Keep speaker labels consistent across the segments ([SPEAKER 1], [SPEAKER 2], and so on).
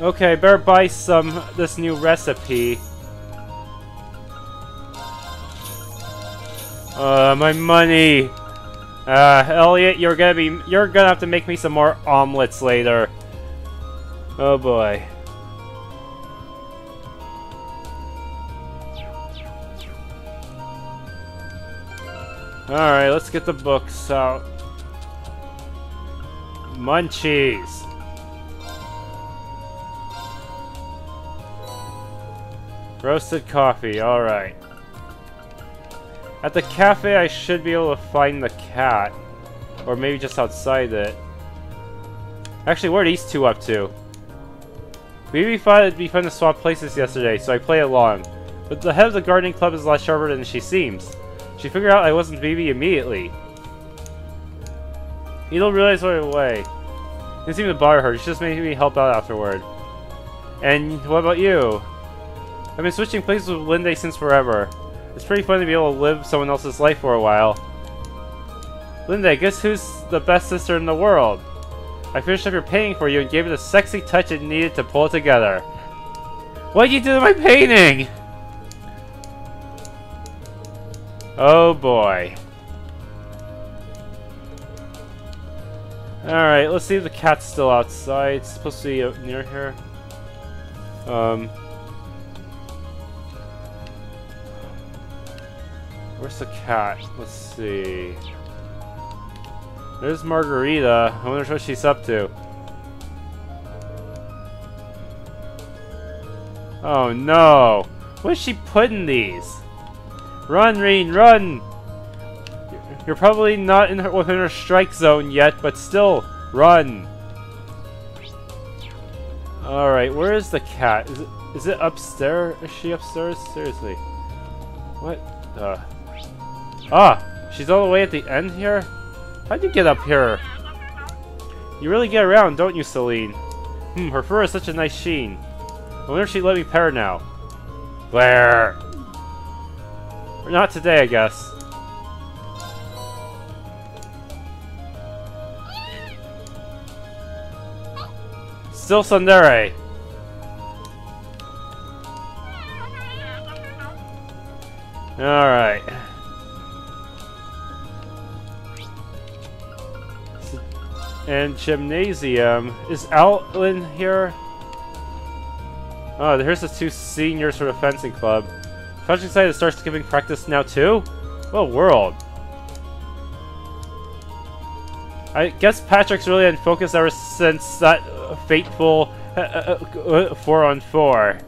[SPEAKER 1] Okay, better buy this new recipe. My money. Elliot, you're gonna have to make me some more omelets later. Oh boy. Alright, let's get the books out. Munchies. Roasted coffee, alright. At the cafe, I should be able to find the cat. Or maybe just outside it. Actually, what are these two up to? We thought it'd be fun to swap places yesterday, so I played along. But the head of the gardening club is a lot sharper than she seems. She figured out I wasn't Vivi immediately. You don't realize right away. It didn't seem to bother her, she just made me help out afterward. And what about you? I've been switching places with Linda since forever. It's pretty fun to be able to live someone else's life for a while. Linda, guess who's the best sister in the world? I finished up your painting for you and gave it the sexy touch it needed to pull it together. What'd you do to my painting? Oh boy. Alright, let's see if the cat's still outside. It's supposed to be near here. Where's the cat? Let's see. There's Margarita. I wonder what she's up to. Oh no! What is she putting these? Run, Rean, run! You're probably not within her strike zone yet, but still, run! Alright, where is the cat? Is it upstairs? Is she upstairs? Seriously. What the... Ah! She's all the way at the end here? How'd you get up here? You really get around, don't you, Celine? Her fur is such a nice sheen. I wonder if she'd let me pet her now. Where? Or not today, I guess. Still Tsundere. Alright. And gymnasium. Is Outland here? Oh, here's the two seniors for the fencing club. Patrick decided to start skipping practice now too? What world? I guess Patrick's really unfocused ever since that fateful 4-on-4.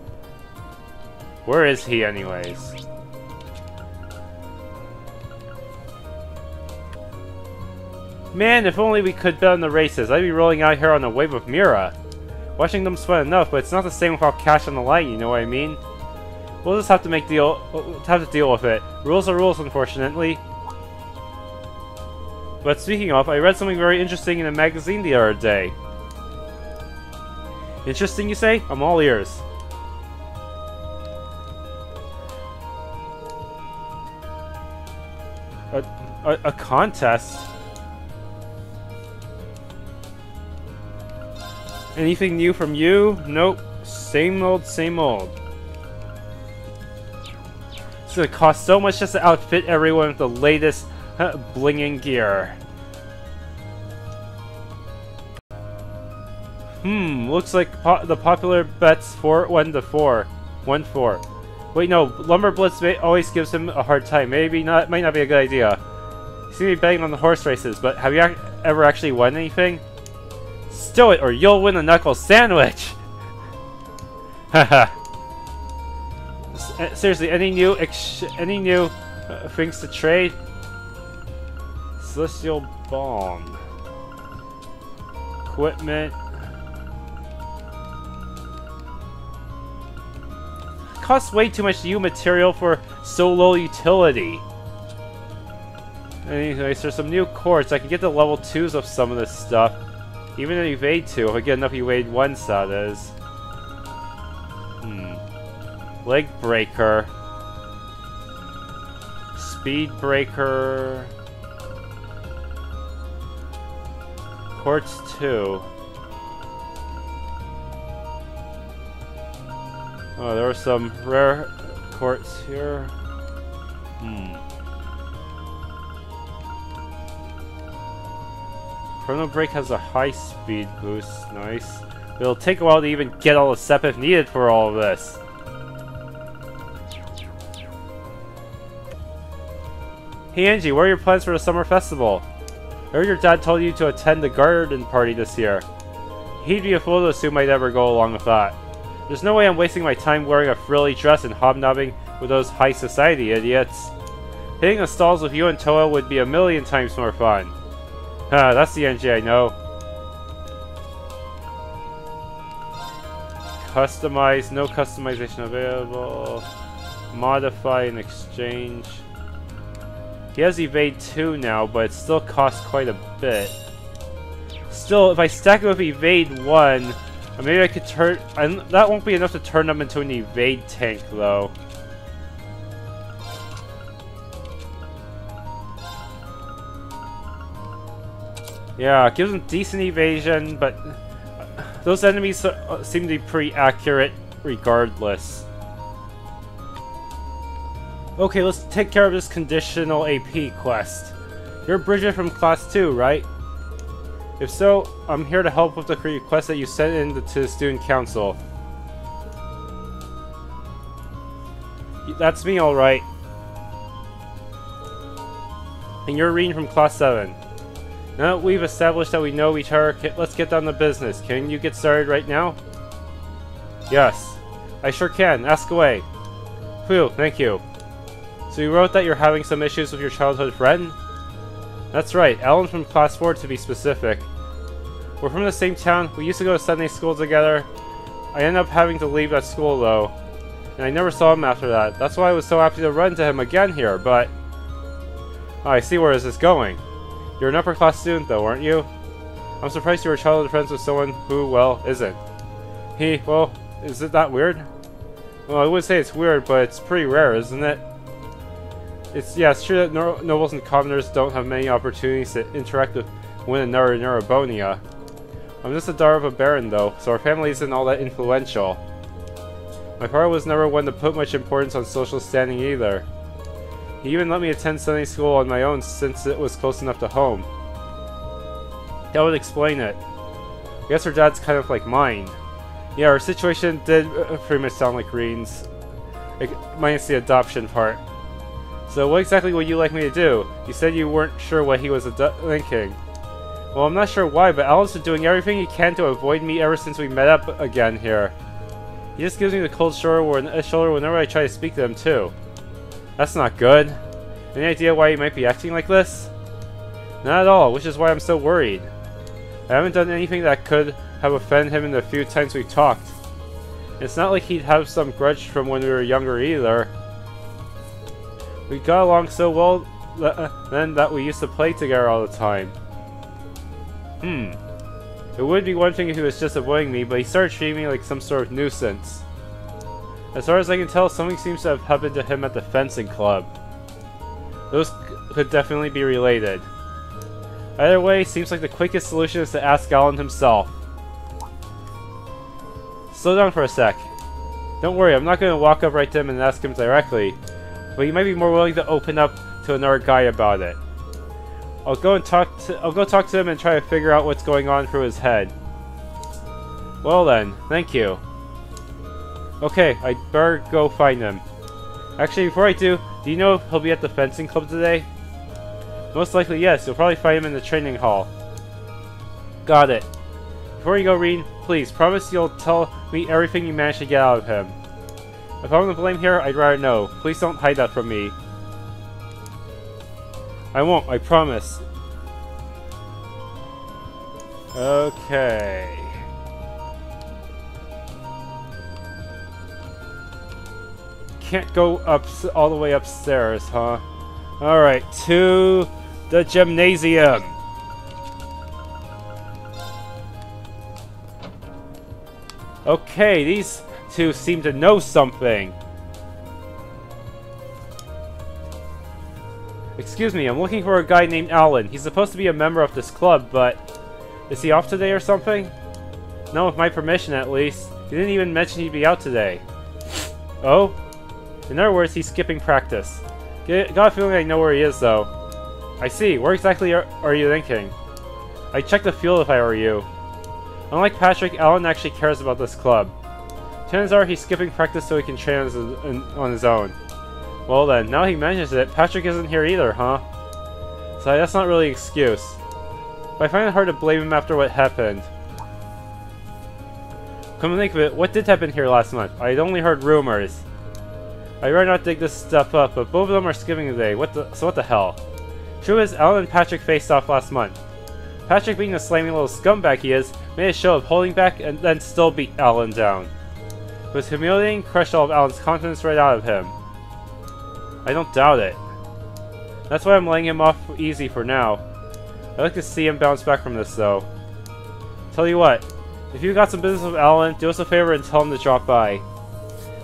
[SPEAKER 1] Where is he anyways? Man, if only we could bet on the races. I'd be rolling out here on a wave of Mira. Watching them's fun enough, but it's not the same without cash on the line, you know what I mean? We'll just have to have to deal with it. Rules are rules, unfortunately. But speaking of, I read something very interesting in a magazine the other day. Interesting, you say? I'm all ears. A contest? Anything new from you? Nope. Same old, same old. It's gonna cost so much just to outfit everyone with the latest blinging gear. Looks like the popular bets 1-4. 1-4. Wait, no, Lumber Blitz always gives him a hard time. Might not be a good idea. You see me betting on the horse races, but have you ever actually won anything? Stow it, or you'll win a knuckle sandwich! Haha. Seriously, any new things to trade? Celestial Balm. Equipment. Costs way too much new material for so low utility. Anyways, there's some new quartz. I can get the level 2s of some of this stuff. Even if evade 2, if I get enough evade 1s, that is. Leg breaker. Speed breaker. Quartz 2. Oh, there are some rare quartz here. Chrono Break has a high speed boost. Nice. It'll take a while to even get all the Sepith needed for all of this. Hey Angie, what are your plans for the summer festival? I heard your dad told you to attend the garden party this year. He'd be a fool to assume I'd ever go along with that. There's no way I'm wasting my time wearing a frilly dress and hobnobbing with those high society idiots. Hitting the stalls with you and Toa would be a million times more fun. Huh, that's the Angie I know. Customize, no customization available. Modify and exchange. He has evade 2 now, but it still costs quite a bit. Still, if I stack it with evade 1, maybe I could turn... that won't be enough to turn them into an evade tank, though. Yeah, it gives them decent evasion, but those enemies seem to be pretty accurate regardless. Okay, let's take care of this conditional AP quest. You're Bridget from Class 2, right? If so, I'm here to help with the request that you sent in to the Student Council. That's me, alright. And you're Rean from Class 7. Now that we've established that we know each other, let's get down to business. Can you get started right now? Yes, I sure can. Ask away. Phew, thank you. So you wrote that you're having some issues with your childhood friend? That's right, Alan from Class 4 to be specific. We're from the same town, we used to go to Sunday school together. I ended up having to leave that school though, and I never saw him after that. That's why I was so happy to run into him again here, but... Oh, I see where this is going. You're an upper class student though, aren't you? I'm surprised you were childhood friends with someone who, well, isn't. Well, is it that weird? Well, I wouldn't say it's weird, but it's pretty rare, isn't it? Yeah, it's true that nobles and commoners don't have many opportunities to interact with one another in Erebonia. I'm just the daughter of a baron though, so our family isn't all that influential. My father was never one to put much importance on social standing either. He even let me attend Sunday school on my own since it was close enough to home. That would explain it. I guess her dad's kind of like mine. Yeah, our situation did pretty much sound like Rean's, minus the adoption part. So what exactly would you like me to do? You said you weren't sure what he was thinking. Well, I'm not sure why, but Alan's been doing everything he can to avoid me ever since we met up again here. He just gives me the cold shoulder whenever I try to speak to him too. That's not good. Any idea why he might be acting like this? Not at all, which is why I'm so worried. I haven't done anything that could have offended him in the few times we've talked. It's not like he'd have some grudge from when we were younger either. We got along so well then that we used to play together all the time. It would be one thing if he was just avoiding me, but he started treating me like some sort of nuisance. As far as I can tell, something seems to have happened to him at the fencing club. Those could definitely be related. Either way, seems like the quickest solution is to ask Alan himself. Slow down for a sec. Don't worry, I'm not going to walk up right to him and ask him directly, but he might be more willing to open up to another guy about it. I'll go talk to him and try to figure out what's going on through his head. Well then, thank you. Okay, I'd better go find him. Actually, before I do you know if he'll be at the fencing club today? Most likely yes, you'll probably find him in the training hall. Got it. Before you go, Rean, please promise you'll tell me everything you managed to get out of him. If I'm to blame here, I'd rather know. Please don't hide that from me. I won't, I promise. Okay. Can't go up all the way upstairs, huh? Alright, to the gymnasium. Okay, these two seem to know something. Excuse me, I'm looking for a guy named Alan. He's supposed to be a member of this club, but... Is he off today or something? No, with my permission at least. He didn't even mention he'd be out today. Oh? In other words, he's skipping practice. Got a feeling I know where he is, though. I see. Where exactly are you thinking? I'd check the field if I were you. Unlike Patrick, Alan actually cares about this club. Chances are he's skipping practice so he can train on his own. Well then, now he mentions it, Patrick isn't here either, huh? So that's not really an excuse. But I find it hard to blame him after what happened. Come to think of it, what did happen here last month? I'd only heard rumors. I'd rather not dig this stuff up, but both of them are skipping today. So what the hell? True is, Alan and Patrick faced off last month. Patrick, being the slimy little scumbag he is, made a show of holding back and then still beat Alan down. It was humiliating, crushed all of Alan's confidence right out of him. I don't doubt it. That's why I'm laying him off easy for now. I'd like to see him bounce back from this, though. Tell you what, if you got some business with Alan, do us a favor and tell him to drop by.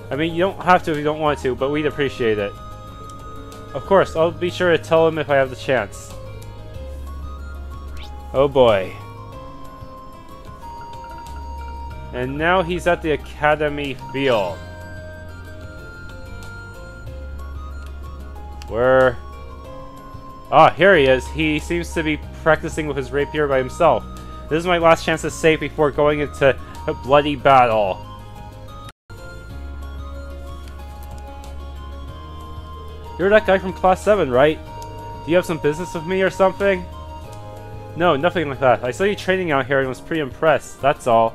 [SPEAKER 1] I mean, you don't have to if you don't want to, but we'd appreciate it. Of course, I'll be sure to tell him if I have the chance. Oh boy. And now he's at the Academy field. Where... Ah, here he is. He seems to be practicing with his rapier by himself. This is my last chance to save before going into a bloody battle. You're that guy from Class 7, right? Do you have some business with me or something? No, nothing like that. I saw you training out here and was pretty impressed, that's all.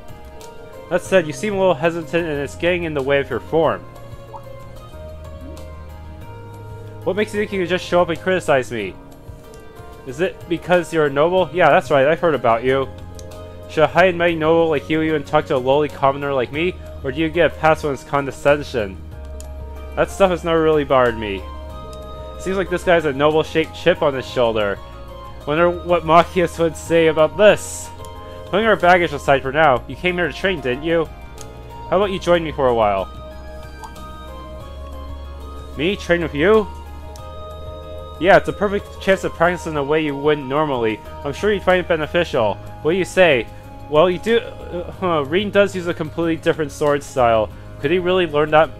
[SPEAKER 1] That said, you seem a little hesitant and it's getting in the way of your form. What makes you think you can just show up and criticize me? Is it because you're a noble? Yeah, that's right, I've heard about you. Should a high and mighty noble like you even talk to a lowly commoner like me? Or do you get a pass on his condescension? That stuff has never really bothered me. Seems like this guy has a noble-shaped chip on his shoulder. Wonder what Machias would say about this? Putting our baggage aside for now, you came here to train, didn't you? How about you join me for a while? Me? Train with you? Yeah, it's a perfect chance to practice in a way you wouldn't normally. I'm sure you'd find it beneficial. What do you say? Well, you do... Rean does use a completely different sword style. Could he really learn that?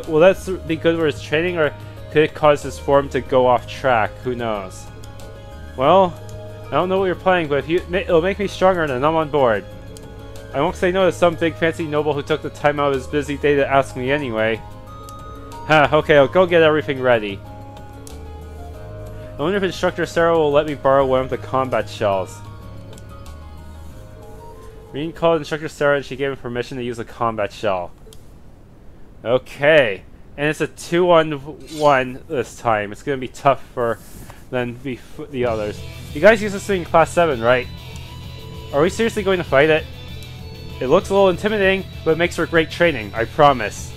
[SPEAKER 1] Will that be good for his training, or could it cause his form to go off track? Who knows? Well, I don't know what you're playing, but it'll make me stronger, then I'm on board. I won't say no to some big fancy noble who took the time out of his busy day to ask me anyway. Huh, okay, I'll go get everything ready. I wonder if Instructor Sarah will let me borrow one of the combat shells. Rean called Instructor Sarah and she gave him permission to use a combat shell. Okay. And it's a 2-on-1 this time. It's gonna be tougher than the others. You guys use this thing in Class 7, right? Are we seriously going to fight it? It looks a little intimidating, but it makes for great training, I promise.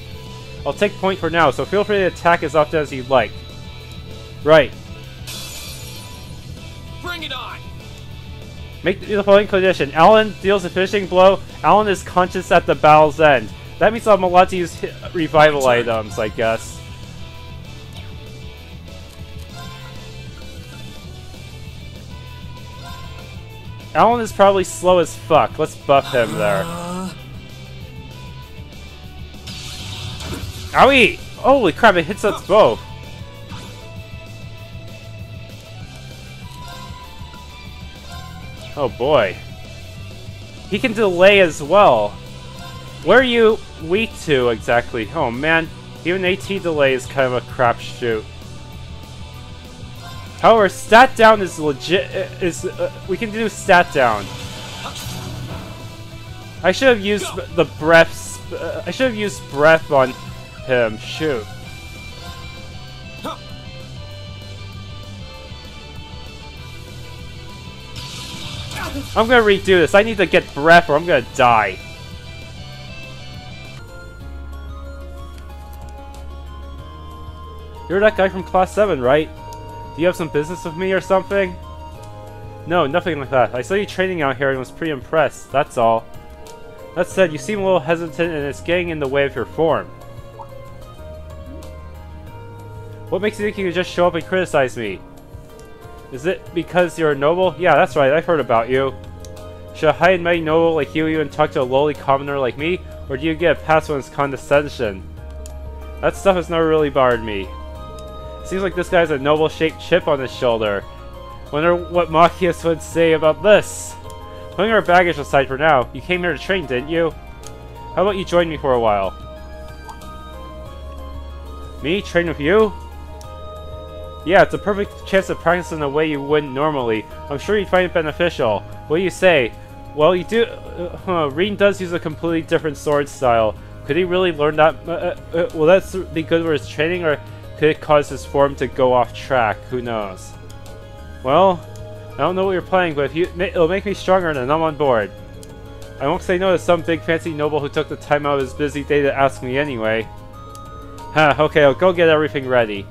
[SPEAKER 1] I'll take point for now, so feel free to attack as often as you'd like. Right.
[SPEAKER 2] Bring it on!
[SPEAKER 1] Make the following condition. Alan deals a finishing blow. Alan is conscious at the battle's end. That means I'm allowed to use revival items, I guess. Alan is probably slow as fuck. Let's buff him there. Owie! Holy crap, it hits us both. Oh boy. He can delay as well. Where are you weak to exactly? Oh man, even AT delay is kind of a crapshoot. However, stat down is legit. We can do stat down. I should have used the breaths. I should have used breath on him. Shoot. I'm gonna redo this. I need to get breath or I'm gonna die. You're that guy from Class 7, right? Do you have some business with me or something? No, nothing like that. I saw you training out here and was pretty impressed, that's all. That said, you seem a little hesitant and it's getting in the way of your form. What makes you think you can just show up and criticize me? Is it because you're a noble? Yeah, that's right, I've heard about you. Should a high and mighty noble like you even talk to a lowly commoner like me? Or do you get a pass on his condescension? That stuff has never really bothered me. Seems like this guy has a noble-shaped chip on his shoulder. Wonder what Machias would say about this. Putting our baggage aside for now, you came here to train, didn't you? How about you join me for a while? Me? Train with you? Yeah, it's a perfect chance to practice in a way you wouldn't normally. I'm sure you'd find it beneficial. What do you say? Well, you do... Rean does use a completely different sword style. Could he really learn that? Will that be good for his training, or could it cause his form to go off track? Who knows? Well, I don't know what you're playing, but it'll make me stronger and I'm on board. I won't say no to some big fancy noble who took the time out of his busy day to ask me anyway. Huh, okay, I'll go get everything ready.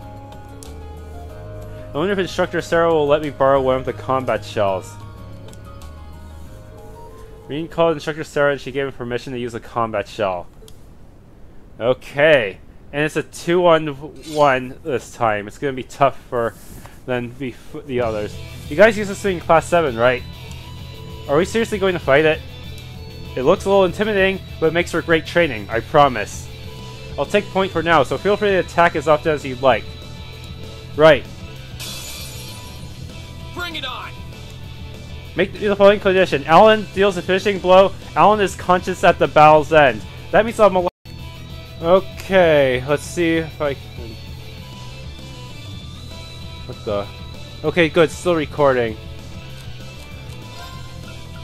[SPEAKER 1] I wonder if Instructor Sarah will let me borrow one of the combat shells. Rean called Instructor Sarah and she gave him permission to use a combat shell. Okay. And it's a 2-on-1 this time. It's gonna be tougher than the others. You guys use this thing in Class 7, right? Are we seriously going to fight it? It looks a little intimidating, but it makes for great training, I promise. I'll take point for now, so feel free to attack as often as you'd like. Right.
[SPEAKER 2] Bring it on!
[SPEAKER 1] Make the following condition. Alan deals a finishing blow. Alan is conscious at the battle's end. That means I'm alive. Okay, let's see if I can... What the... Okay, good. Still recording.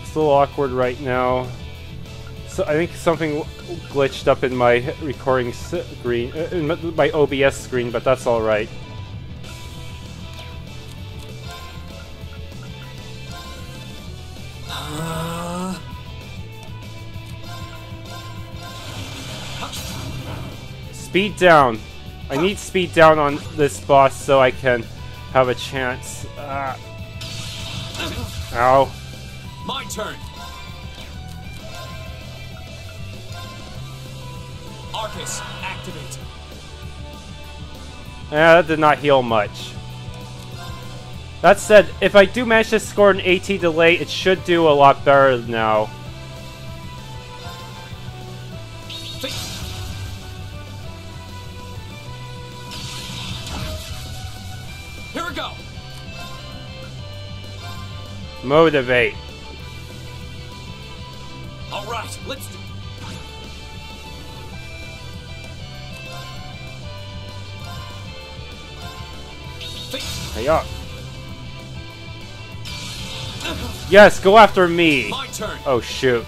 [SPEAKER 1] It's a little awkward right now. So I think something glitched up in my recording screen, in my OBS screen, but that's alright. Speed down. I need speed down on this boss so I can have a chance. Ow.
[SPEAKER 2] My turn. ARCUS, activate.
[SPEAKER 1] Yeah, that did not heal much. That said, if I do manage to score an AT delay, it should do a lot better now.
[SPEAKER 2] Here we go.
[SPEAKER 1] Motivate.
[SPEAKER 2] All right, let's do.
[SPEAKER 1] Hey up. Yes, go after me.
[SPEAKER 2] My turn.
[SPEAKER 1] Oh shoot.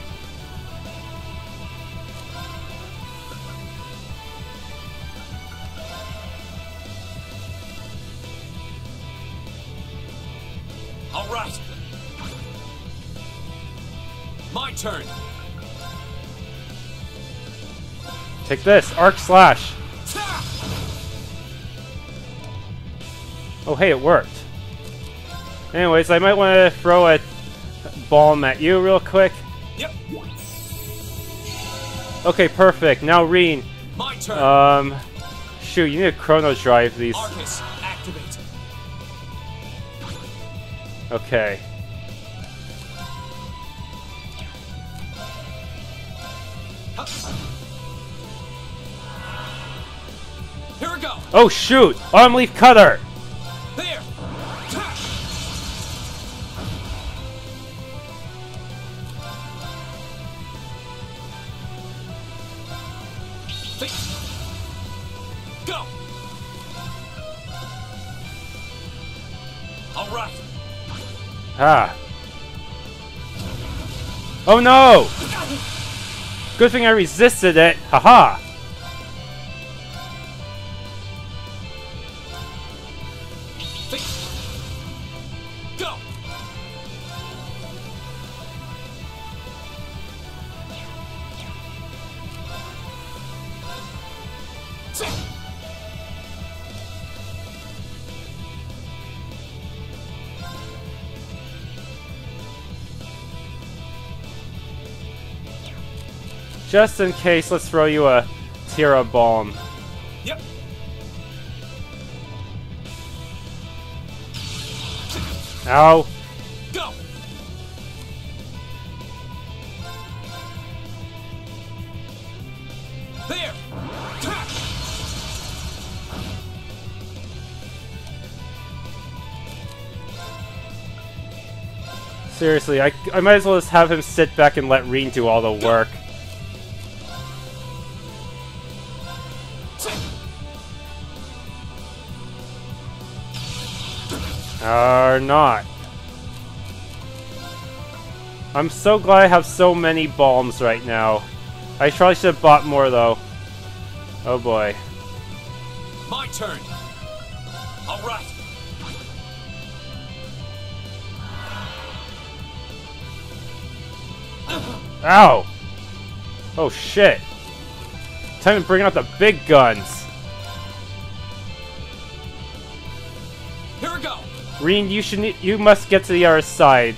[SPEAKER 2] All right. My turn.
[SPEAKER 1] Take this, Arc Slash. Oh hey, it worked. Anyways, I might want to throw a bomb at you real quick.
[SPEAKER 2] Yep.
[SPEAKER 1] Okay, perfect. Now Rean.
[SPEAKER 2] My turn.
[SPEAKER 1] Shoot, you need to chrono drive these.
[SPEAKER 2] ARCUS, activate.
[SPEAKER 1] Okay.
[SPEAKER 2] Here we go.
[SPEAKER 1] Oh shoot! Arm Leaf Cutter!
[SPEAKER 2] There. Go. All right.
[SPEAKER 1] Ah. Oh no! Good thing I resisted it. Haha!
[SPEAKER 2] Go.
[SPEAKER 1] Just in case, let's throw you a Tira Bomb.
[SPEAKER 2] Yep.
[SPEAKER 1] Ow.
[SPEAKER 2] Go. There.
[SPEAKER 1] Seriously, I might as well just have him sit back and let Rean do all the work. Or not. I'm so glad I have so many bombs right now. I probably should have bought more though. Oh boy.
[SPEAKER 2] My turn. All right.
[SPEAKER 1] Ow! Oh shit! Time to bring out the big guns.
[SPEAKER 2] Here we go.
[SPEAKER 1] Rean, you must get to the other side.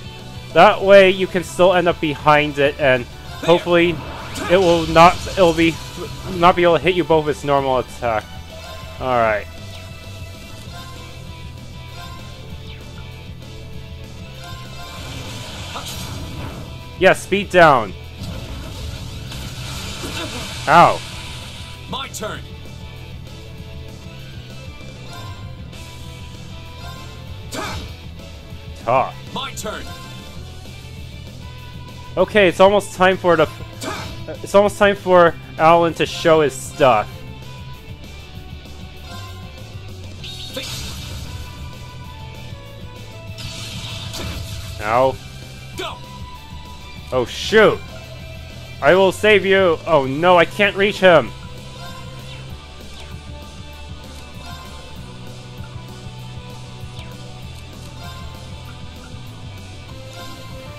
[SPEAKER 1] That way you can still end up behind it, and hopefully it'll not be able to hit you both with its normal attack. All right. Yeah, speed down. Ow.
[SPEAKER 2] My turn.
[SPEAKER 1] Tough.
[SPEAKER 2] My turn.
[SPEAKER 1] Okay, it's almost time for Alan to show his stuff. Ow.
[SPEAKER 2] Go.
[SPEAKER 1] Oh shoot! I will save you! Oh no, I can't reach him!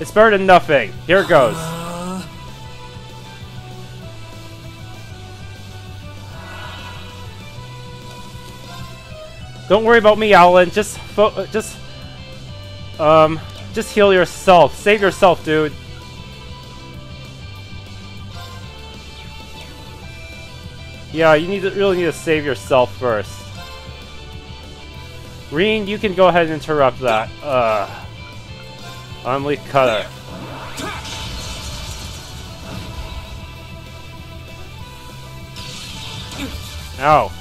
[SPEAKER 1] It's better than nothing. Here it goes. Don't worry about me, Alan. Just heal yourself. Save yourself, dude. Yeah, you really need to save yourself first. Rean, you can go ahead and interrupt that. I'm Leaf Cutter. Ow.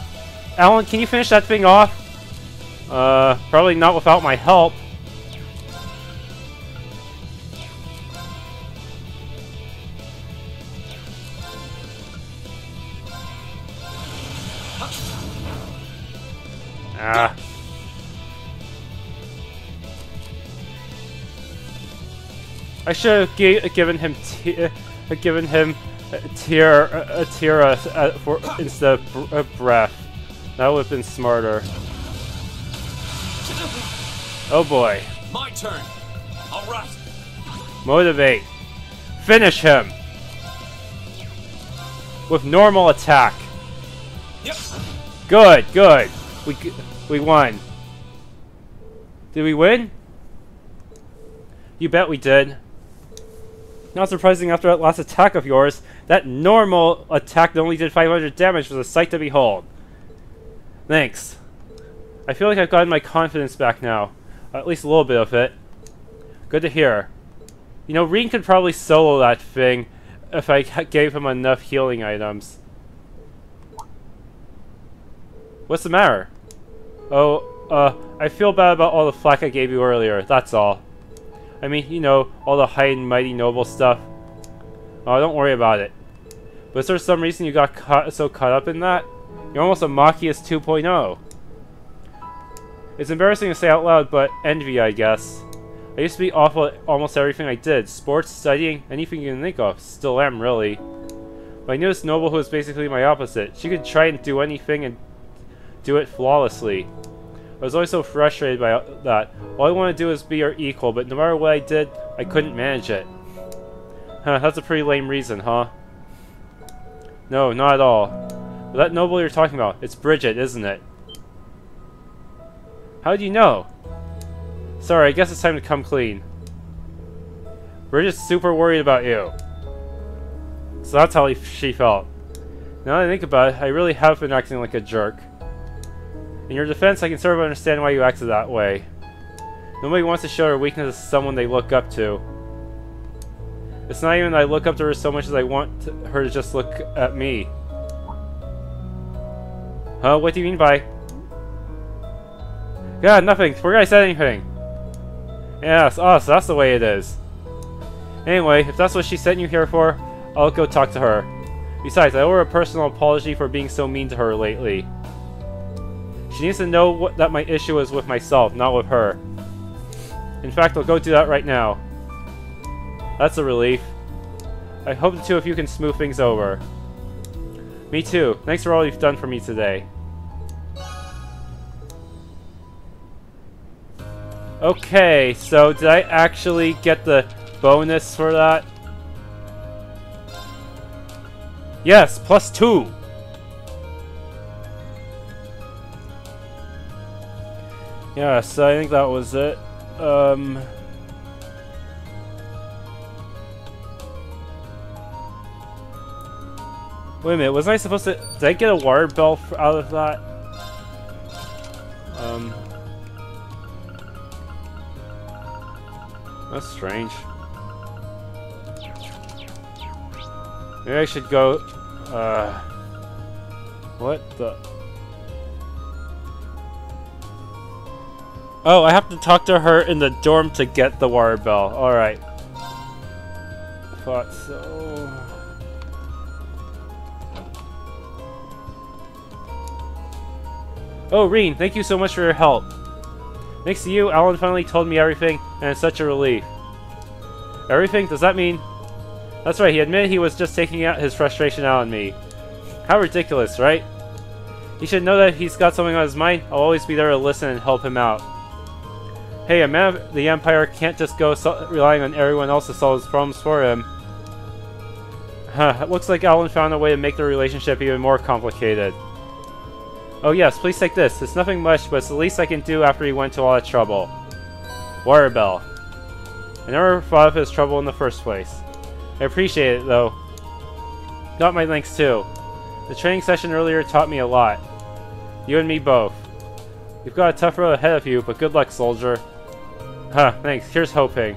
[SPEAKER 1] Alan, can you finish that thing off? Probably not without my help. Ah. I should have given him tier for instead of breath. That would have been smarter. Oh boy.
[SPEAKER 2] My turn. All right.
[SPEAKER 1] Motivate. Finish him with normal attack.
[SPEAKER 2] Yep.
[SPEAKER 1] Good, good. We won. Did we win? You bet we did. Not surprising after that last attack of yours. That normal attack that only did 500 damage was a sight to behold. Thanks. I feel like I've gotten my confidence back now. At least a little bit of it. Good to hear. You know, Rean could probably solo that thing if I gave him enough healing items. What's the matter? Oh, I feel bad about all the flack I gave you earlier, that's all. I mean, you know, all the high and mighty noble stuff. Oh, don't worry about it. But is there some reason you got so caught up in that? You're almost a Machias 2.0. It's embarrassing to say out loud, but envy, I guess. I used to be awful at almost everything I did. Sports, studying, anything you can think of. Still am, really. But I knew this noble who was basically my opposite. She could try and do anything and do it flawlessly. I was always so frustrated by that. All I wanted to do was be her equal, but no matter what I did, I couldn't manage it. Huh, that's a pretty lame reason, huh? No, not at all. But that noble you're talking about, it's Bridget, isn't it? How do you know? Sorry, I guess it's time to come clean. Bridget's super worried about you. So that's how she felt. Now that I think about it, I really have been acting like a jerk. In your defense, I can sort of understand why you acted that way. Nobody wants to show their weakness to someone they look up to. It's not even that I look up to her so much as I want her to just look at me. Huh? What do you mean by... Yeah, nothing. Forget I said anything. Yes, oh, so that's the way it is. Anyway, if that's what she sent you here for, I'll go talk to her. Besides, I owe her a personal apology for being so mean to her lately. She needs to know that my issue is with myself, not with her. In fact, I'll go do that right now. That's a relief. I hope the two of you can smooth things over. Me too. Thanks for all you've done for me today. Okay, so did I actually get the bonus for that? Yes, +2! Yeah, so I think that was it. Wait a minute, wasn't I supposed to... Did I get a water bell out of that? That's strange. Maybe I should go... What the... Oh, I have to talk to her in the dorm to get the water bell. Alright. Thought so... Oh, Rean, thank you so much for your help. Thanks to you, Alan finally told me everything, and it's such a relief. Everything? Does that mean... That's right, he admitted he was just taking out his frustration out on me. How ridiculous, right? He should know that if he's got something on his mind, I'll always be there to listen and help him out. Hey, a man of the Empire can't just go relying on everyone else to solve his problems for him. Huh, it looks like Alan found a way to make the relationship even more complicated. Oh yes, please take this. It's nothing much, but it's the least I can do after he went to all that trouble. Water bell. I never thought of his trouble in the first place. I appreciate it, though. Got my thanks, too. The training session earlier taught me a lot. You and me both. You've got a tough road ahead of you, but good luck, soldier. Huh, thanks. Here's hoping.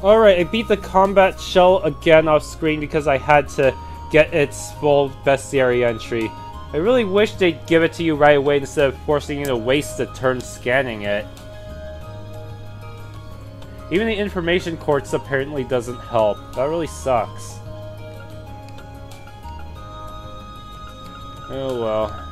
[SPEAKER 1] Alright, I beat the combat shell again off screen because I had to get its full bestiary entry. I really wish they'd give it to you right away instead of forcing you to waste a turn scanning it. Even the information quartz apparently doesn't help. That really sucks. Oh well.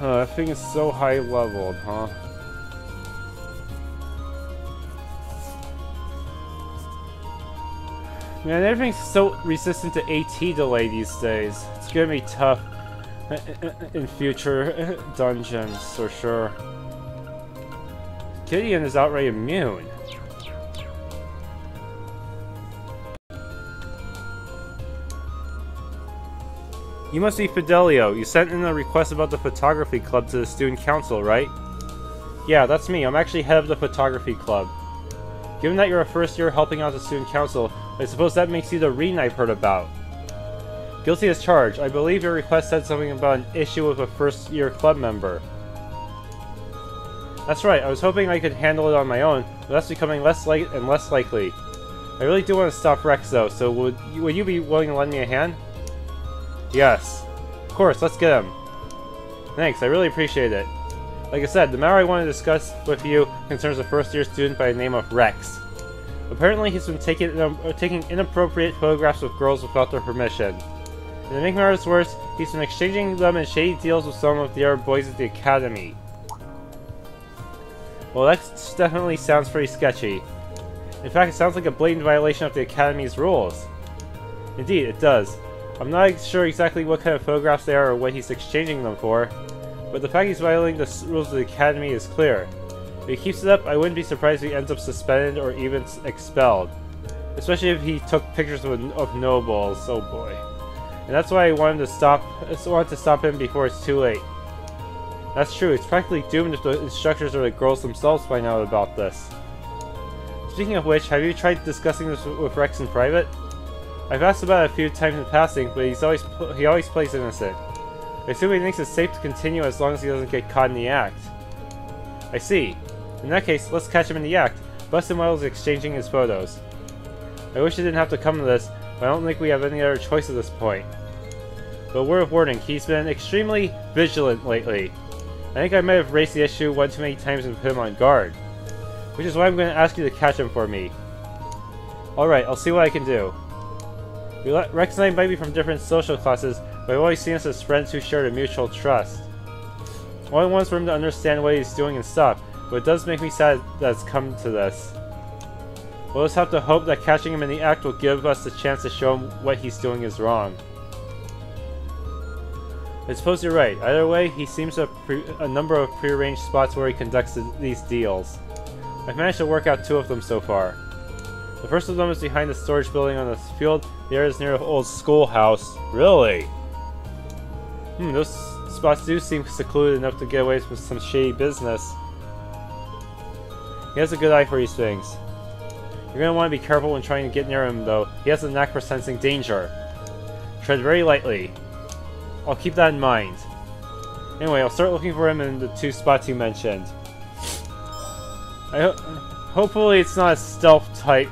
[SPEAKER 1] That thing is so high leveled, huh? Man, everything's so resistant to AT delay these days. It's gonna be tough in future dungeons, for sure. Gideon is outright immune. You must be Fidelio. You sent in a request about the photography club to the student council, right? Yeah, that's me. I'm actually head of the photography club. Given that you're a first year helping out the student council, I suppose that makes you the Rean I've heard about. Guilty as charged. I believe your request said something about an issue with a first year club member. That's right. I was hoping I could handle it on my own, but that's becoming less likely. I really do want to stop Rex though, so would you be willing to lend me a hand? Yes. Of course, let's get him. Thanks, I really appreciate it. Like I said, the matter I want to discuss with you concerns a first-year student by the name of Rex. Apparently, he's been taking inappropriate photographs with girls without their permission. And to make matters worse, he's been exchanging them in shady deals with some of the other boys at the academy. Well, that definitely sounds pretty sketchy. In fact, it sounds like a blatant violation of the academy's rules. Indeed, it does. I'm not sure exactly what kind of photographs they are or what he's exchanging them for, but the fact he's violating the rules of the academy is clear. If he keeps it up, I wouldn't be surprised if he ends up suspended or even expelled. Especially if he took pictures of nobles, oh boy. And that's why I wanted to stop him before it's too late. That's true, it's practically doomed if the instructors or the girls themselves find out about this. Speaking of which, have you tried discussing this with Rex in private? I've asked about it a few times in passing, but he always plays innocent. I assume he thinks it's safe to continue as long as he doesn't get caught in the act. I see. In that case, let's catch him in the act. Bust him while he's exchanging his photos. I wish it didn't have to come to this, but I don't think we have any other choice at this point. But word of warning, he's been extremely vigilant lately. I think I might have raised the issue one too many times and put him on guard. Which is why I'm going to ask you to catch him for me. Alright, I'll see what I can do. Rex and I might be from different social classes, but I've always seen us as friends who shared a mutual trust. All I want is for him to understand what he's doing and stop, but it does make me sad that it's come to this. We'll just have to hope that catching him in the act will give us the chance to show him what he's doing is wrong. I suppose you're right. Either way, he seems to have a number of prearranged spots where he conducts these deals. I've managed to work out 2 of them so far. The first of them is behind the storage building on the field. The other is near the old schoolhouse. Really? Those spots do seem secluded enough to get away with some shady business. He has a good eye for these things. You're going to want to be careful when trying to get near him, though. He has a knack for sensing danger. Tread very lightly. I'll keep that in mind. Anyway, I'll start looking for him in the 2 spots you mentioned. Hopefully it's not a stealth type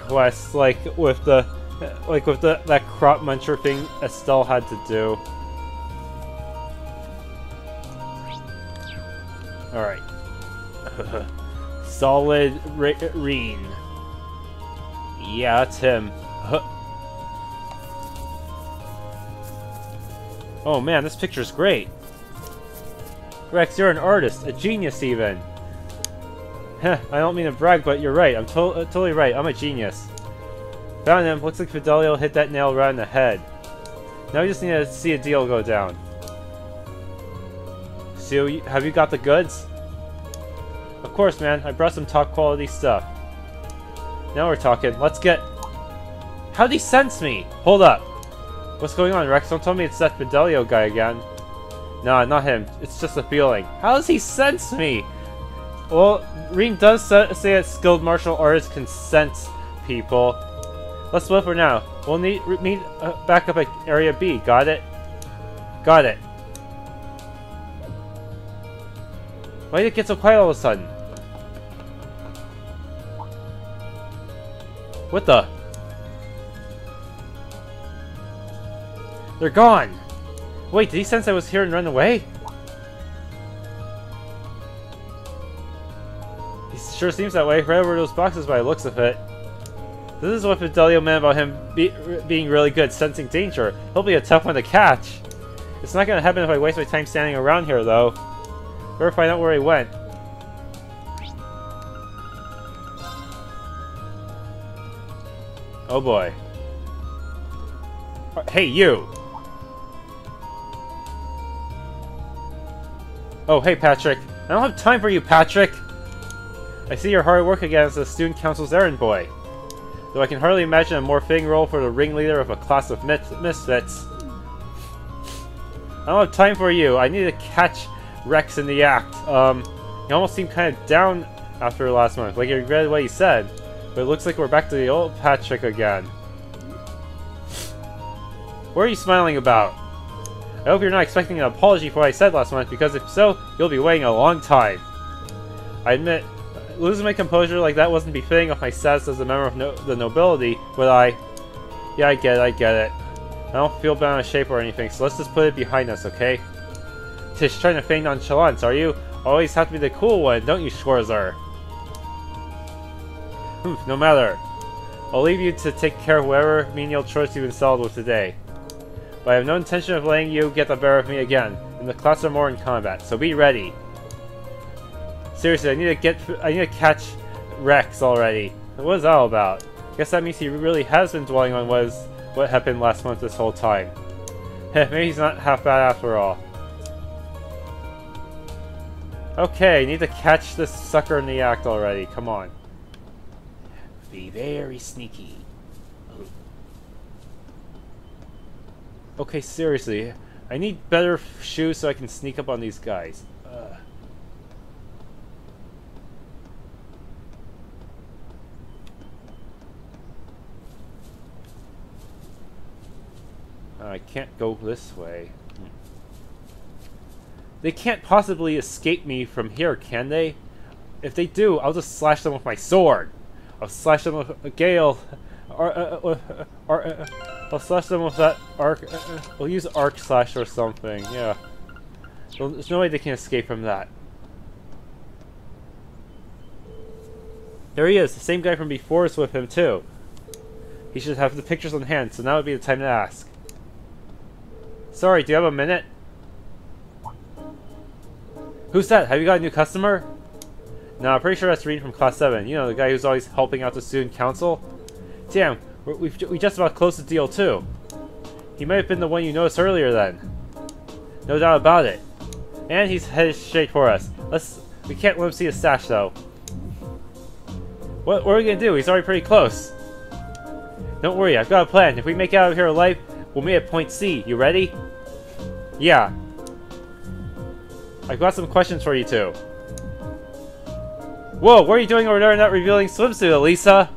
[SPEAKER 1] quest like with that crop muncher thing Estelle had to do. Alright. Solid Rean. Yeah, that's him. Oh man, this picture's great. Rex, you're an artist, a genius even. Heh, I don't mean to brag, but you're right. I'm totally right. I'm a genius. Found him. Looks like Fidelio hit that nail right in the head. Now we just need to see a deal go down. So, have you got the goods? Of course, man. I brought some top quality stuff. Now we're talking. Let's get... How'd he sense me? Hold up. What's going on, Rex? Don't tell me it's that Fidelio guy again. Nah, not him. It's just a feeling. How does he sense me? Well, Rean does say that skilled martial artists can sense people. Let's split for now. We'll meet back up at Area B. Got it? Got it. Why did it get so quiet all of a sudden? What the? They're gone! Wait, did he sense I was here and run away? He sure seems that way, right over those boxes by the looks of it. This is what Fidelio meant about him being really good, sensing danger. He'll be a tough one to catch. It's not gonna happen if I waste my time standing around here, though. Better find out where he went. Oh boy. Hey, you! Oh, hey, Patrick. I don't have time for you, Patrick! I see your hard work again as the student council's errand boy. Though I can hardly imagine a more fitting role for the ringleader of a class of misfits. I don't have time for you. I need to catch Rex in the act. You almost seemed kind of down after last month, like you regretted what you said. But it looks like we're back to the old Patrick again. What are you smiling about? I hope you're not expecting an apology for what I said last month, because if so, you'll be waiting a long time. I admit, losing my composure like that wasn't befitting of my status as a member of the nobility, but yeah, I get it. I don't feel bad out of shape or anything, so let's just put it behind us, okay? Tish, trying to feign nonchalance, are you? Always have to be the cool one, don't you, Schwarzer? No matter. I'll leave you to take care of whatever menial chores you've been saddled with today. But I have no intention of letting you get the better of me again, and the class are more in combat, so be ready. Seriously, I need to catch Rex already. What is that all about? Guess that means he really has been dwelling on what happened last month this whole time. Heh, maybe he's not half bad after all. Okay, need to catch this sucker in the act already, come on. Be very sneaky. Okay, seriously, I need better shoes so I can sneak up on these guys. I can't go this way. They can't possibly escape me from here, can they? If they do, I'll just slash them with my sword. I'll slash them with a gale. I'll slash them with that arc. We'll use arc slash or something. Yeah. There's no way they can escape from that. There he is. The same guy from before is with him too. He should have the pictures on hand, so now would be the time to ask. Sorry, do you have a minute? Who's that? Have you got a new customer? No, I'm pretty sure that's Rean from Class 7. You know, the guy who's always helping out the student council? Damn, we just about closed the deal too. He might have been the one you noticed earlier then. No doubt about it. And he's headed straight for us. We can't let him see his stash though. What are we gonna do? He's already pretty close. Don't worry, I've got a plan. If we make it out of here alive, we'll meet at point C. You ready? Yeah. I've got some questions for you two. Whoa, what are you doing over there in that revealing swimsuit, Elisa?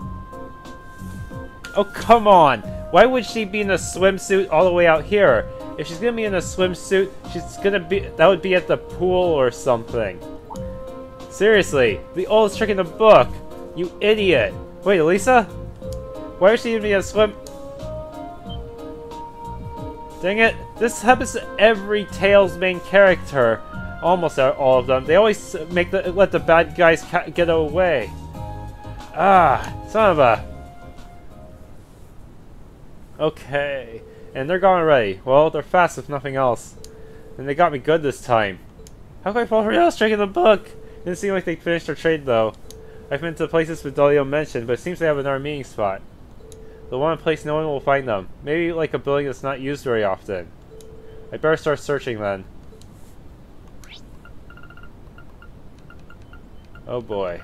[SPEAKER 1] Oh, come on. Why would she be in a swimsuit all the way out here? If she's gonna be in a swimsuit, that would be at the pool or something. Seriously, the oldest trick in the book. You idiot. Wait, Elisa? Why is she even in a swim? Dang it. This happens to every Tales main character. Almost all of them. They always let the bad guys get away. Ah, son of a... Okay. And they're gone already. Well, they're fast if nothing else. And they got me good this time. How could I fall for the trick in the book? Didn't seem like they finished their trade though. I've been to places Fidelio mentioned, but it seems they have another meeting spot. The one place no one will find them. Maybe like a building that's not used very often. I better start searching then. Oh boy.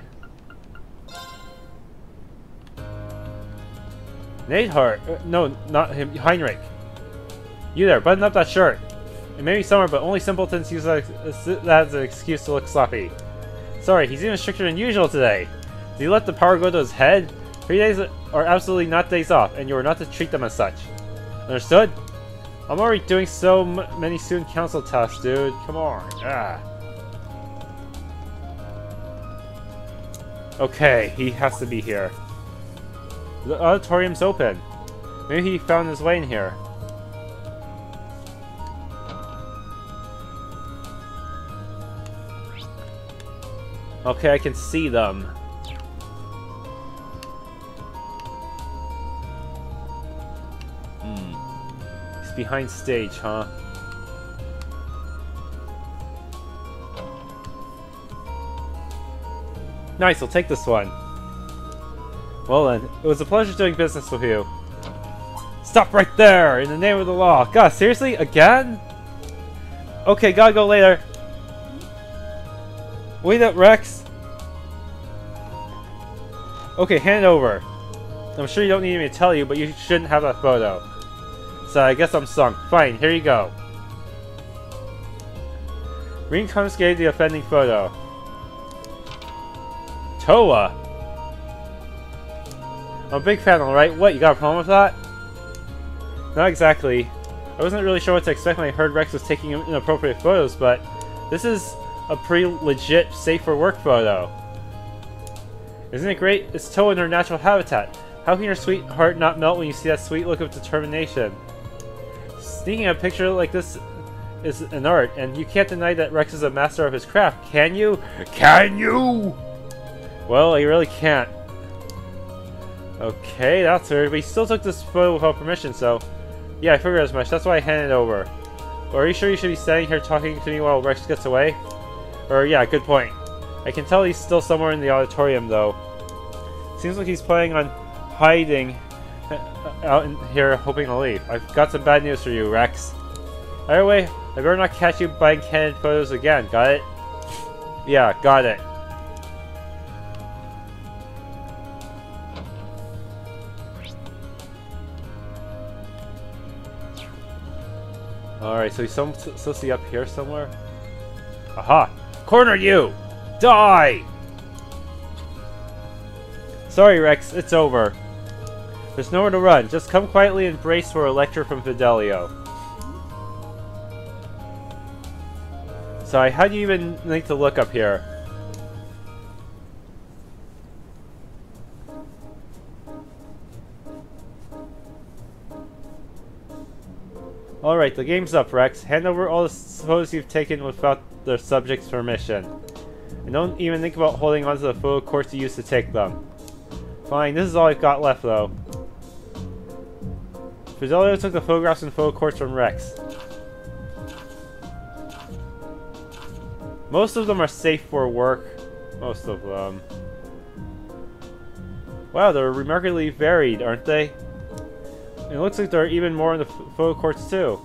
[SPEAKER 1] Neithardt! No, not him. Heinrich. You there, button up that shirt. It may be summer, but only simpletons use that as an excuse to look sloppy. Sorry, he's even stricter than usual today. Did he let the power go to his head? 3 days are absolutely not days off, and you are not to treat them as such. Understood? I'm already doing so many student council tasks, dude. Come on. Ah. Okay, he has to be here. The auditorium's open. Maybe he found his way in here. Okay, I can see them. He's behind stage, huh? Nice, I'll take this one. Well then, it was a pleasure doing business with you. Stop right there! In the name of the law! God, seriously? Again? Okay, gotta go later. Wait up, Rex! Okay, hand it over. I'm sure you don't need me to tell you, but you shouldn't have that photo. So I guess I'm sunk. Fine, here you go. Rean confiscated the offending photo. Toa! I'm a big fan, alright? What, you got a problem with that? Not exactly. I wasn't really sure what to expect when I heard Rex was taking inappropriate photos, but this is a pretty legit safe for work photo. Isn't it great? It's Toa in her natural habitat. How can your sweetheart not melt when you see that sweet look of determination? Sneaking a picture like this is an art, and you can't deny that Rex is a master of his craft, can you? Can you? Well, you really can't. Okay, that's weird, but he still took this photo without permission, so... Yeah, I figured as much, that's why I handed it over. Or are you sure you should be standing here talking to me while Rex gets away? Or, yeah, good point. I can tell he's still somewhere in the auditorium, though. Seems like he's planning on hiding out in here, hoping to leave. I've got some bad news for you, Rex. Either way, I better not catch you buying candid photos again, got it? Yeah, got it. Alright, so he's supposed to be up here somewhere? Aha! Corner you! Die! Sorry, Rex, it's over. There's nowhere to run. Just come quietly and brace for a lecture from Fidelio. Sorry, how do you even need to look up here? Alright, the game's up, Rex. Hand over all the photos you've taken without the subject's permission. And don't even think about holding onto the photo courts you used to take them. Fine, this is all I've got left, though. Fidelio took the photographs and photo courts from Rex. Most of them are safe for work. Most of them. Wow, they're remarkably varied, aren't they? And it looks like there are even more in the photo courts too.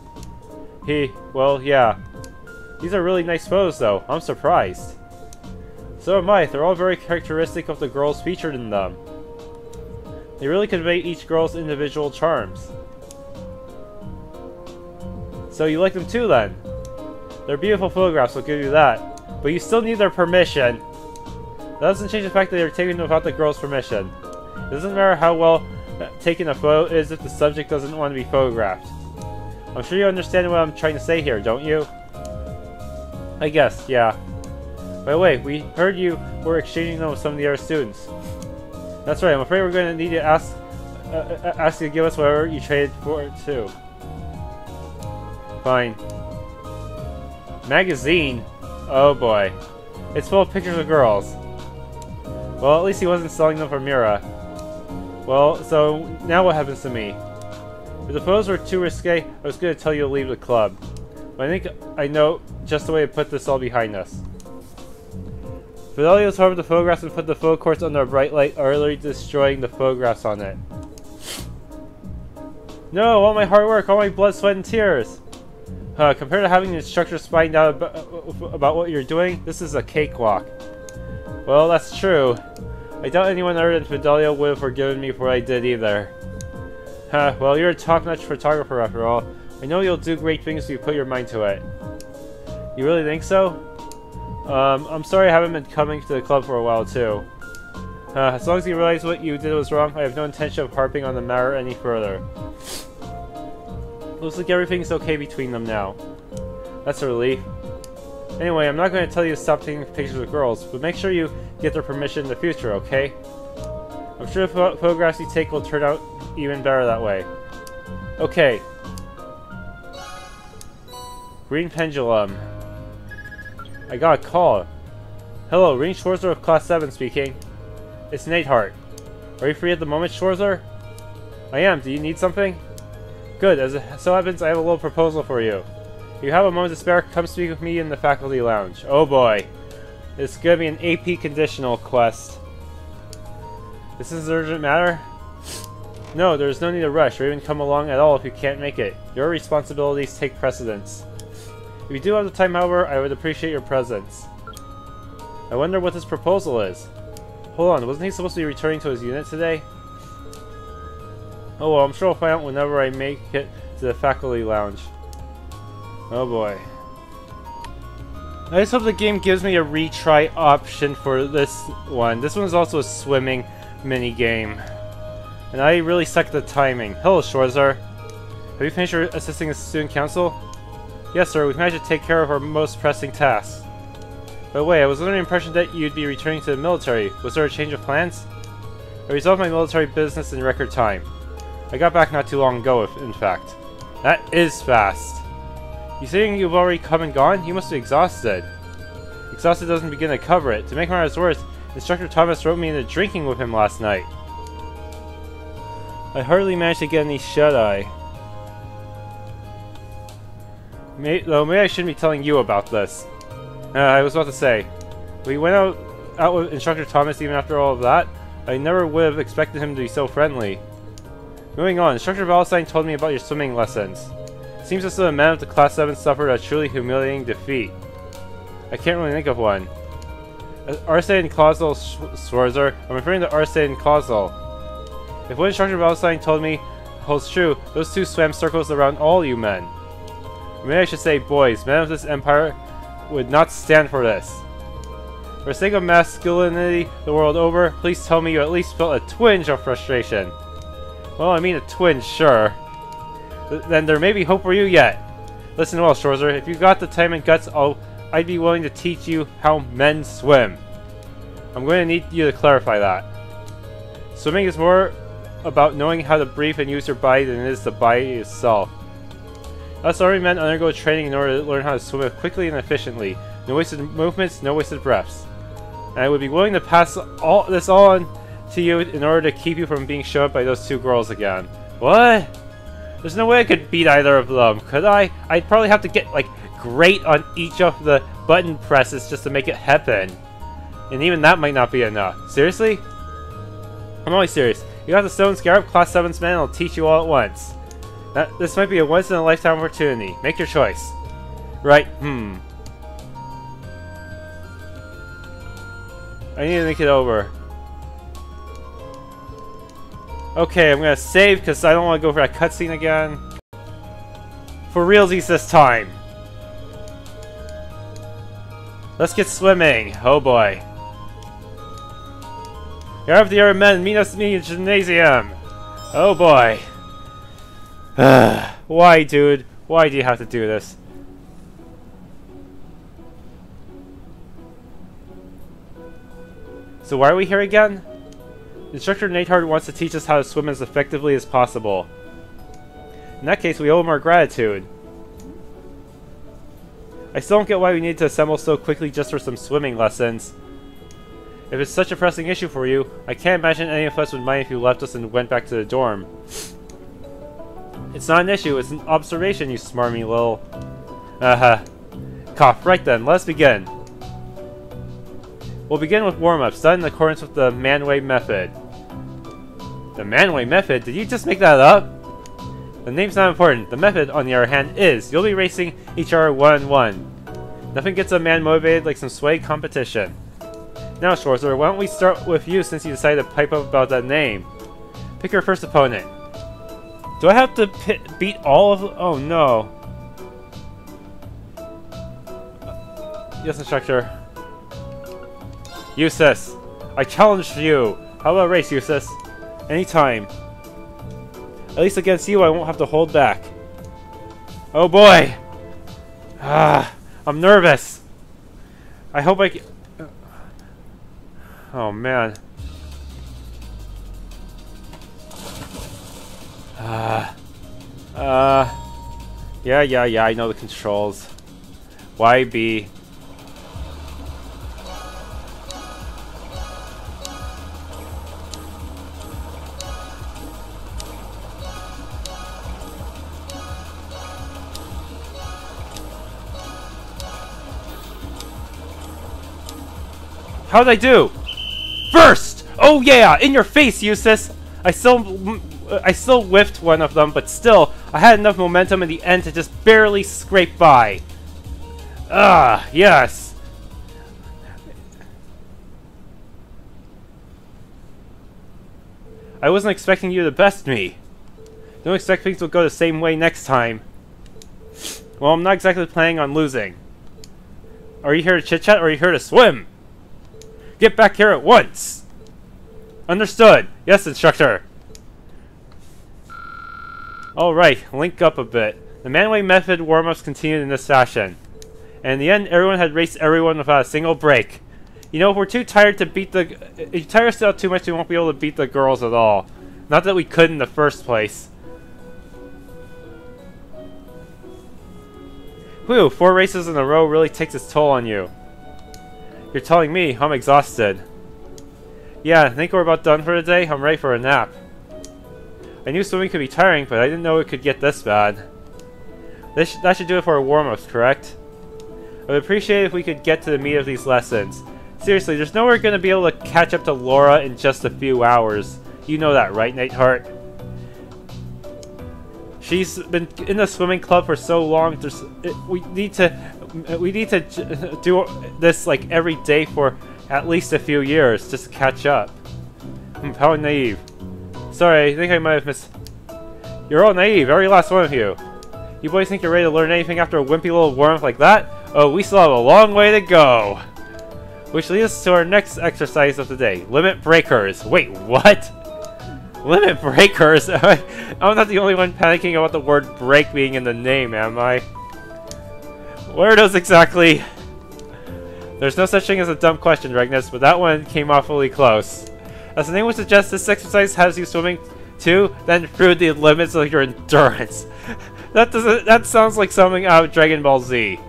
[SPEAKER 1] Well, yeah. These are really nice photos though. I'm surprised. So am I. They're all very characteristic of the girls featured in them. They really convey each girl's individual charms. So you like them too then? They're beautiful photographs, I'll give you that. But you still need their permission. That doesn't change the fact that they're taken without the girl's permission. It doesn't matter how well taking a photo is if the subject doesn't want to be photographed. I'm sure you understand what I'm trying to say here, don't you? I guess, yeah. By the way, we heard you were exchanging them with some of the other students. That's right, I'm afraid we're going to need to ask you to give us whatever you traded for it too. Fine. Magazine? Oh boy. It's full of pictures of girls. Well, at least he wasn't selling them for Mira. Well, so now what happens to me? If the photos were too risque, I was going to tell you to leave the club. But I think I know just the way to put this all behind us. Fidelio's harbored the photographs and put the photo courts under a bright light, utterly destroying the photographs on it. No, all my hard work, all my blood, sweat, and tears! Compared to having the instructor spying out about what you're doing, this is a cakewalk. Well, that's true. I doubt anyone other than Fidelio would have forgiven me for what I did either. Well, you're a top-notch photographer after all. I know you'll do great things if you put your mind to it. You really think so? I'm sorry I haven't been coming to the club for a while, too. As long as you realize what you did was wrong, I have no intention of harping on the matter any further. Looks like everything's okay between them now. That's a relief. Anyway, I'm not going to tell you to stop taking pictures of girls, but make sure you get their permission in the future, okay? I'm sure the photographs you take will turn out even better that way. Okay. Green Pendulum. I got a call. Hello, Rean Schwarzer of Class 7 speaking. It's Neithardt. Are you free at the moment, Schwarzer? I am. Do you need something? Good. As it so happens, I have a little proposal for you. If you have a moment to spare, come speak with me in the faculty lounge. Oh boy. It's gonna be an AP conditional quest. This is an urgent matter? No, there's no need to rush or even come along at all if you can't make it. Your responsibilities take precedence. If you do have the time, however, I would appreciate your presence. I wonder what this proposal is. Hold on, wasn't he supposed to be returning to his unit today? Oh well, I'm sure I'll find out whenever I make it to the faculty lounge. Oh boy. I just hope the game gives me a retry option for this one. This one's also a swimming minigame. And I really suck at the timing. Hello, Schwarzer. Have you finished assisting the student council? Yes, sir. We've managed to take care of our most pressing tasks. By the way, I was under the impression that you'd be returning to the military. Was there a change of plans? I resolved my military business in record time. I got back not too long ago, in fact. That is fast. You saying you've already come and gone? You must be exhausted. Exhausted doesn't begin to cover it. To make matters worse, Instructor Thomas wrote me into drinking with him last night. I hardly managed to get any shut-eye. Though maybe I shouldn't be telling you about this. I was about to say, we went out with Instructor Thomas even after all of that. I never would have expected him to be so friendly. Moving on, Instructor Valentine told me about your swimming lessons. It seems as though the men of the Class 7 suffered a truly humiliating defeat. I can't really think of one. Arcade and Clausel, Schwarzer. I'm referring to Arcade and Clausel. If what Instructor Valentine told me holds true, those two swam circles around all you men. Or maybe I should say boys. Men of this empire would not stand for this. For the sake of masculinity the world over, please tell me you at least felt a twinge of frustration. Well, I mean a twinge, sure. Then there may be hope for you yet. Listen well, Schwarzer. If you got the time and guts, I I'd be willing to teach you how men swim. I'm going to need you to clarify that. Swimming is more about knowing how to breathe and use your body than it is the body itself. Us army men undergo training in order to learn how to swim quickly and efficiently. No wasted movements, no wasted breaths. And I would be willing to pass all this on to you in order to keep you from being shown up by those two girls again. What? There's no way I could beat either of them, could I? I'd probably have to get, like, great on each of the button presses just to make it happen. And even that might not be enough. Seriously? I'm only serious. You got the Stone Scarab, Class 7's man, and I'll teach you all at once. This might be a once-in-a-lifetime opportunity. Make your choice. Right, I need to think it over. Okay, I'm gonna save because I don't want to go for that cutscene again. For realsies this time. Let's get swimming. Oh boy. Get up the other men, meet us in the gymnasium. Oh boy. Why, dude? Why do you have to do this? So why are we here again? Instructor Neithardt wants to teach us how to swim as effectively as possible. In that case, we owe him our gratitude. I still don't get why we need to assemble so quickly just for some swimming lessons. If it's such a pressing issue for you, I can't imagine any of us would mind if you left us and went back to the dorm. It's not an issue, it's an observation, you smarmy little... Cough. Right then, let's begin. We'll begin with warm-ups, done in accordance with the Manway method. The Manway method? Did you just make that up? The name's not important. The method, on the other hand, is. You'll be racing each other one-on-one. Nothing gets a man motivated like some sway competition. Now, Schwarzer, why don't we start with you since you decided to pipe up about that name? Pick your first opponent. Do I have to beat all of them? Oh no. Yes, instructor. Eustace, I challenge you. How about a race, Eustace? Anytime. At least against you, I won't have to hold back. Oh boy. I'm nervous. I hope I can... Oh man. Yeah, I know the controls. YB. How'd I do? First! Oh yeah! In your face, Eustace! I still whiffed one of them, but still, I had enough momentum in the end to just barely scrape by. Yes! I wasn't expecting you to best me. Don't expect things will go the same way next time. Well, I'm not exactly planning on losing. Are you here to chit-chat or are you here to swim? Get back here at once! Understood! Yes, instructor! Alright, link up a bit. The Manway method warm-ups continued in this fashion. And in the end, everyone had raced everyone without a single break. You know, if we're too tired to beat the... If you tire us out too much, we won't be able to beat the girls at all. Not that we could in the first place. Whew, 4 races in a row really takes its toll on you. You're telling me I'm exhausted. Yeah, I think we're about done for the day. I'm ready for a nap. I knew swimming could be tiring, but I didn't know it could get this bad. That should do it for our warm-ups, correct? I would appreciate it if we could get to the meat of these lessons. Seriously, there's no way we're going to be able to catch up to Laura in just a few hours. You know that, right, Neithardt? She's been in the swimming club for so long. We need to do this like every day for at least a few years just to catch up. How naive. Sorry, I think I might have missed... You're all naive, every last one of you. You boys think you're ready to learn anything after a wimpy little warm-up like that? Oh, we still have a long way to go. Which leads us to our next exercise of the day. Limit breakers. Wait, what? Limit breakers? I'm not the only one panicking about the word break being in the name, am I? What are those exactly? There's no such thing as a dumb question, Regnus, but that one came awfully close. As the name would suggest, this exercise has you swimming to, then through the limits of your endurance. That sounds like something out of Dragon Ball Z.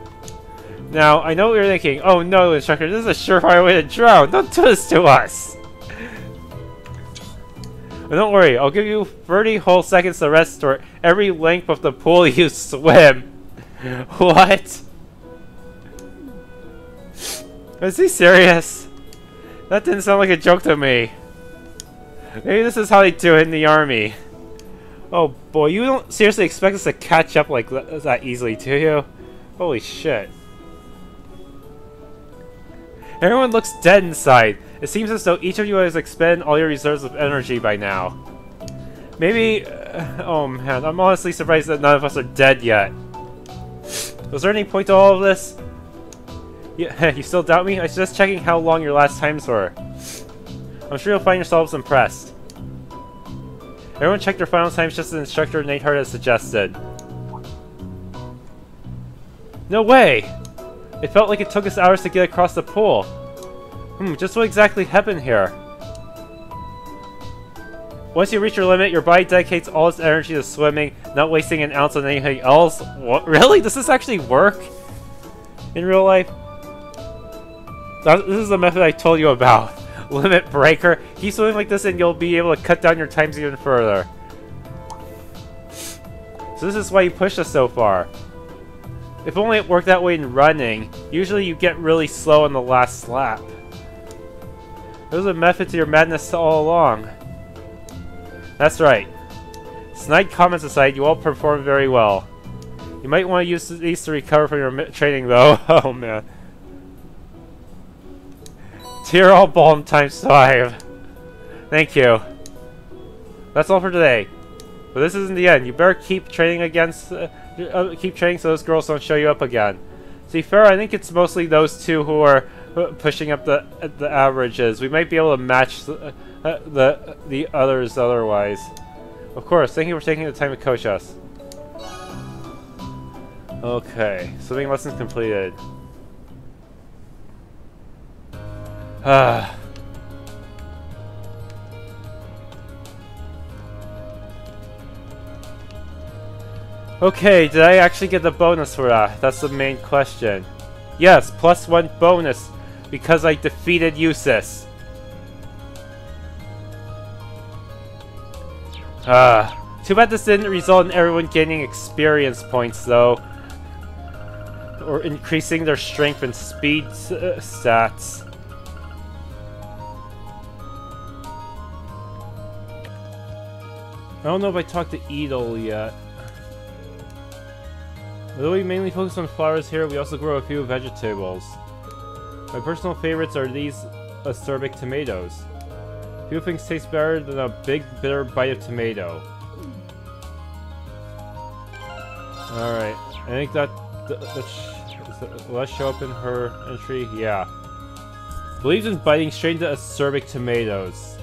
[SPEAKER 1] Now, I know what you're thinking. Oh no, instructor, this is a surefire way to drown. Don't do this to us. But don't worry, I'll give you 30 whole seconds to restore every length of the pool you swim. What? Is he serious? That didn't sound like a joke to me. Maybe this is how they do it in the army. Oh boy, you don't seriously expect us to catch up like that easily, do you? Holy shit. Everyone looks dead inside. It seems as though each of you has expended all your reserves of energy by now. Maybe... oh man, I'm honestly surprised that none of us are dead yet. Was there any point to all of this? Yeah, you still doubt me? I was just checking how long your last times were. I'm sure you'll find yourselves impressed. Everyone check their final times just as instructor Neithardt has suggested. No way! It felt like it took us hours to get across the pool. Just what exactly happened here? Once you reach your limit, your body dedicates all its energy to swimming, not wasting an ounce on anything else. What? Really? Does this actually work? In real life? This is the method I told you about. Limit breaker. Keep swimming like this and you'll be able to cut down your times even further. So this is why you pushed us so far. If only it worked that way in running. Usually you get really slow on the last lap. There was a method to your madness all along. That's right. Snide comments aside, you all performed very well. You might want to use these to recover from your training though. Oh man. Tear all balm times 5. Thank you. That's all for today. But this isn't the end. You better keep training against... keep training so those girls don't show you up again. To be fair, I think it's mostly those two who are pushing up the averages. We might be able to match the others otherwise. Of course, thank you for taking the time to coach us. Okay, swimming lessons completed. Okay, did I actually get the bonus for that? That's the main question. Yes, +1 bonus because I defeated Usis. Too bad this didn't result in everyone gaining experience points though. Or increasing their strength and speed stats. I don't know if I talked to Edel yet. Although we mainly focus on flowers here, we also grow a few vegetables. My personal favorites are these acerbic tomatoes. Few things taste better than a big bitter bite of tomato. Alright, I think will that show up in her entry? Yeah. Believes in biting straight into acerbic tomatoes.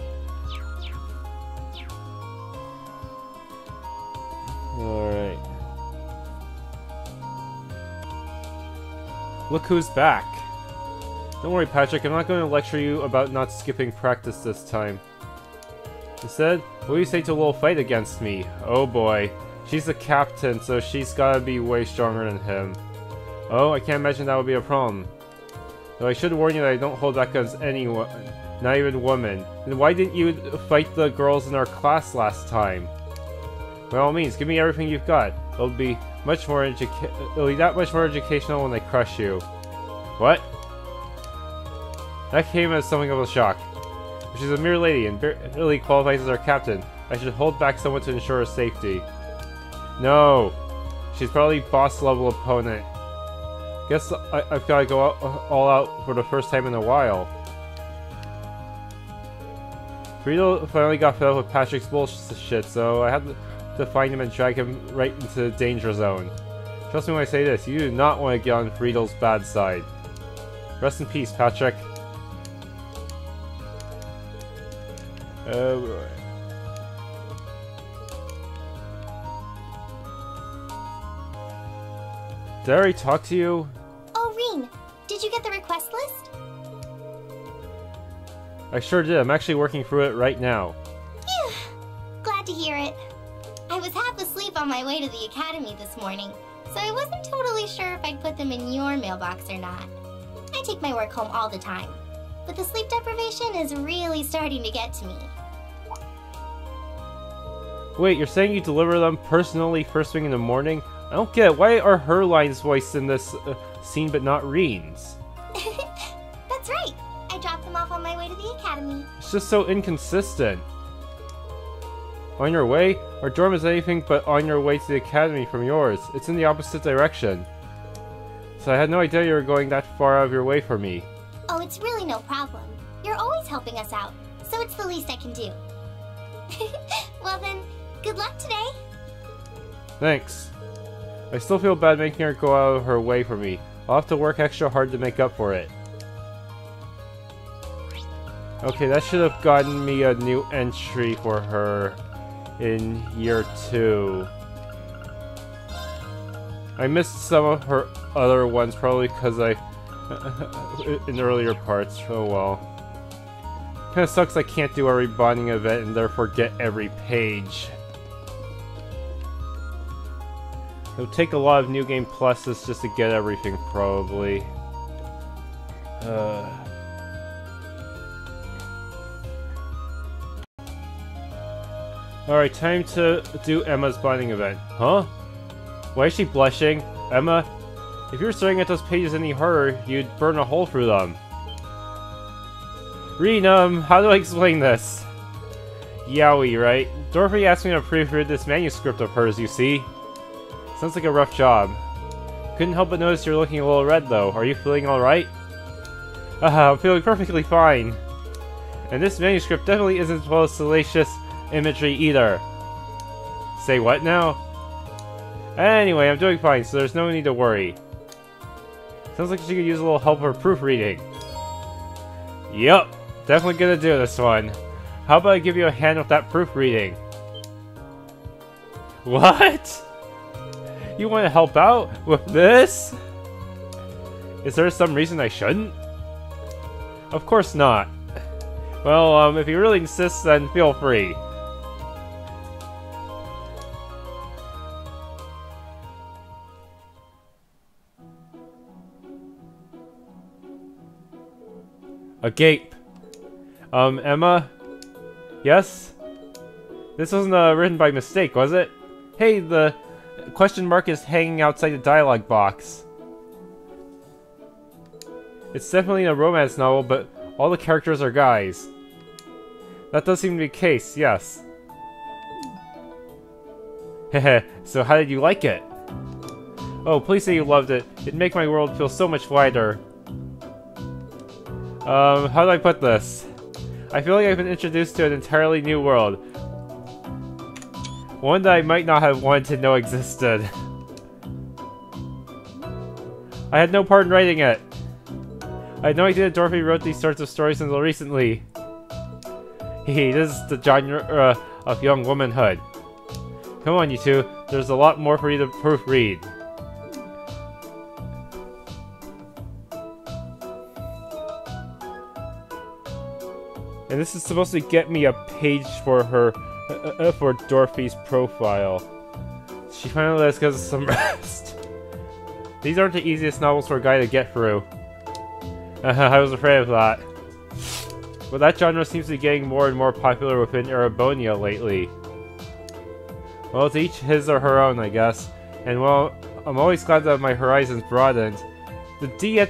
[SPEAKER 1] Alright. Look who's back. Don't worry, Patrick, I'm not going to lecture you about not skipping practice this time. Instead, what do you say to a little fight against me? Oh boy. She's the captain, so she's gotta be way stronger than him. Oh, I can't imagine that would be a problem. Though I should warn you that I don't hold back against anyone, not even women. Then why didn't you fight the girls in our class last time? By all means, give me everything you've got. It'll be that much more educational when I crush you. What? That came as something of a shock. If she's a mere lady and barely qualifies as our captain, I should hold back somewhat to ensure her safety. No! She's probably boss level opponent. Guess I've gotta go all out for the first time in a while. Friedel finally got fed up with Patrick's bullshit, so I had to find him and drag him right into the danger zone. Trust me when I say this, you do not want to get on Friedel's bad side. Rest in peace, Patrick. Oh boy. Did I already talk to you?
[SPEAKER 3] Oh, Rean, Did you get the request list?
[SPEAKER 1] I sure did. I'm actually working through it right now.
[SPEAKER 3] Phew. Glad to hear it. I was half asleep on my way to the academy this morning, so I wasn't totally sure if I'd put them in your mailbox or not. I take my work home all the time, but the sleep deprivation is really starting to get to me.
[SPEAKER 1] Wait, you're saying you deliver them personally first thing in the morning? I don't get it. Why are her lines voiced in this scene but not Rean's?
[SPEAKER 3] That's right. I dropped them off on my way to the academy.
[SPEAKER 1] It's just so inconsistent. On your way? Our dorm is anything but on your way to the academy from yours. It's in the opposite direction. So I had no idea you were going that far out of your way for me.
[SPEAKER 3] Oh, it's really no problem. You're always helping us out, so it's the least I can do. Well then, good luck today.
[SPEAKER 1] Thanks. I still feel bad making her go out of her way for me. I'll have to work extra hard to make up for it. Okay, that should have gotten me a new entry for her in year 2. I missed some of her other ones, probably because in earlier parts. Oh well. Kinda sucks I can't do every bonding event and therefore get every page. It'll take a lot of New Game Pluses just to get everything, probably. Alright, time to do Emma's bonding event. Huh? Why is she blushing? Emma, if you were staring at those pages any harder, you'd burn a hole through them. Rean, how do I explain this? Yowie, right? Dorothy asked me to proofread this manuscript of hers, you see? Sounds like a rough job. Couldn't help but notice you're looking a little red, though. Are you feeling alright? I'm feeling perfectly fine. And this manuscript definitely isn't full of salacious imagery either. Say what now? Anyway, I'm doing fine, so there's no need to worry. Sounds like she could use a little help for proofreading. Yup, definitely gonna do this one. How about I give you a hand with that proofreading? What? You want to help out with this? Is there some reason I shouldn't? Of course not. Well, if you really insist, then feel free. A gape. Emma? Yes? This wasn't written by mistake, was it? Hey, the question mark is hanging outside the dialogue box. It's definitely a romance novel, but all the characters are guys. That does seem to be the case, yes. Heh. So how did you like it? Oh, please say you loved it. It'd make my world feel so much wider. How do I put this? I feel like I've been introduced to an entirely new world. One that I might not have wanted to know existed. I had no part in writing it. I had no idea Dorothy wrote these sorts of stories until recently. Hehe, this is the genre of young womanhood. Come on, you two. There's a lot more for you to proofread. And this is supposed to get me a page for her, for Dorothy's profile. She finally lets go some rest. These aren't the easiest novels for a guy to get through. I was afraid of that. But that genre seems to be getting more and more popular within Erebonia lately. Well, to each his or her own, I guess. And well, I'm always glad that my horizons broadened. The D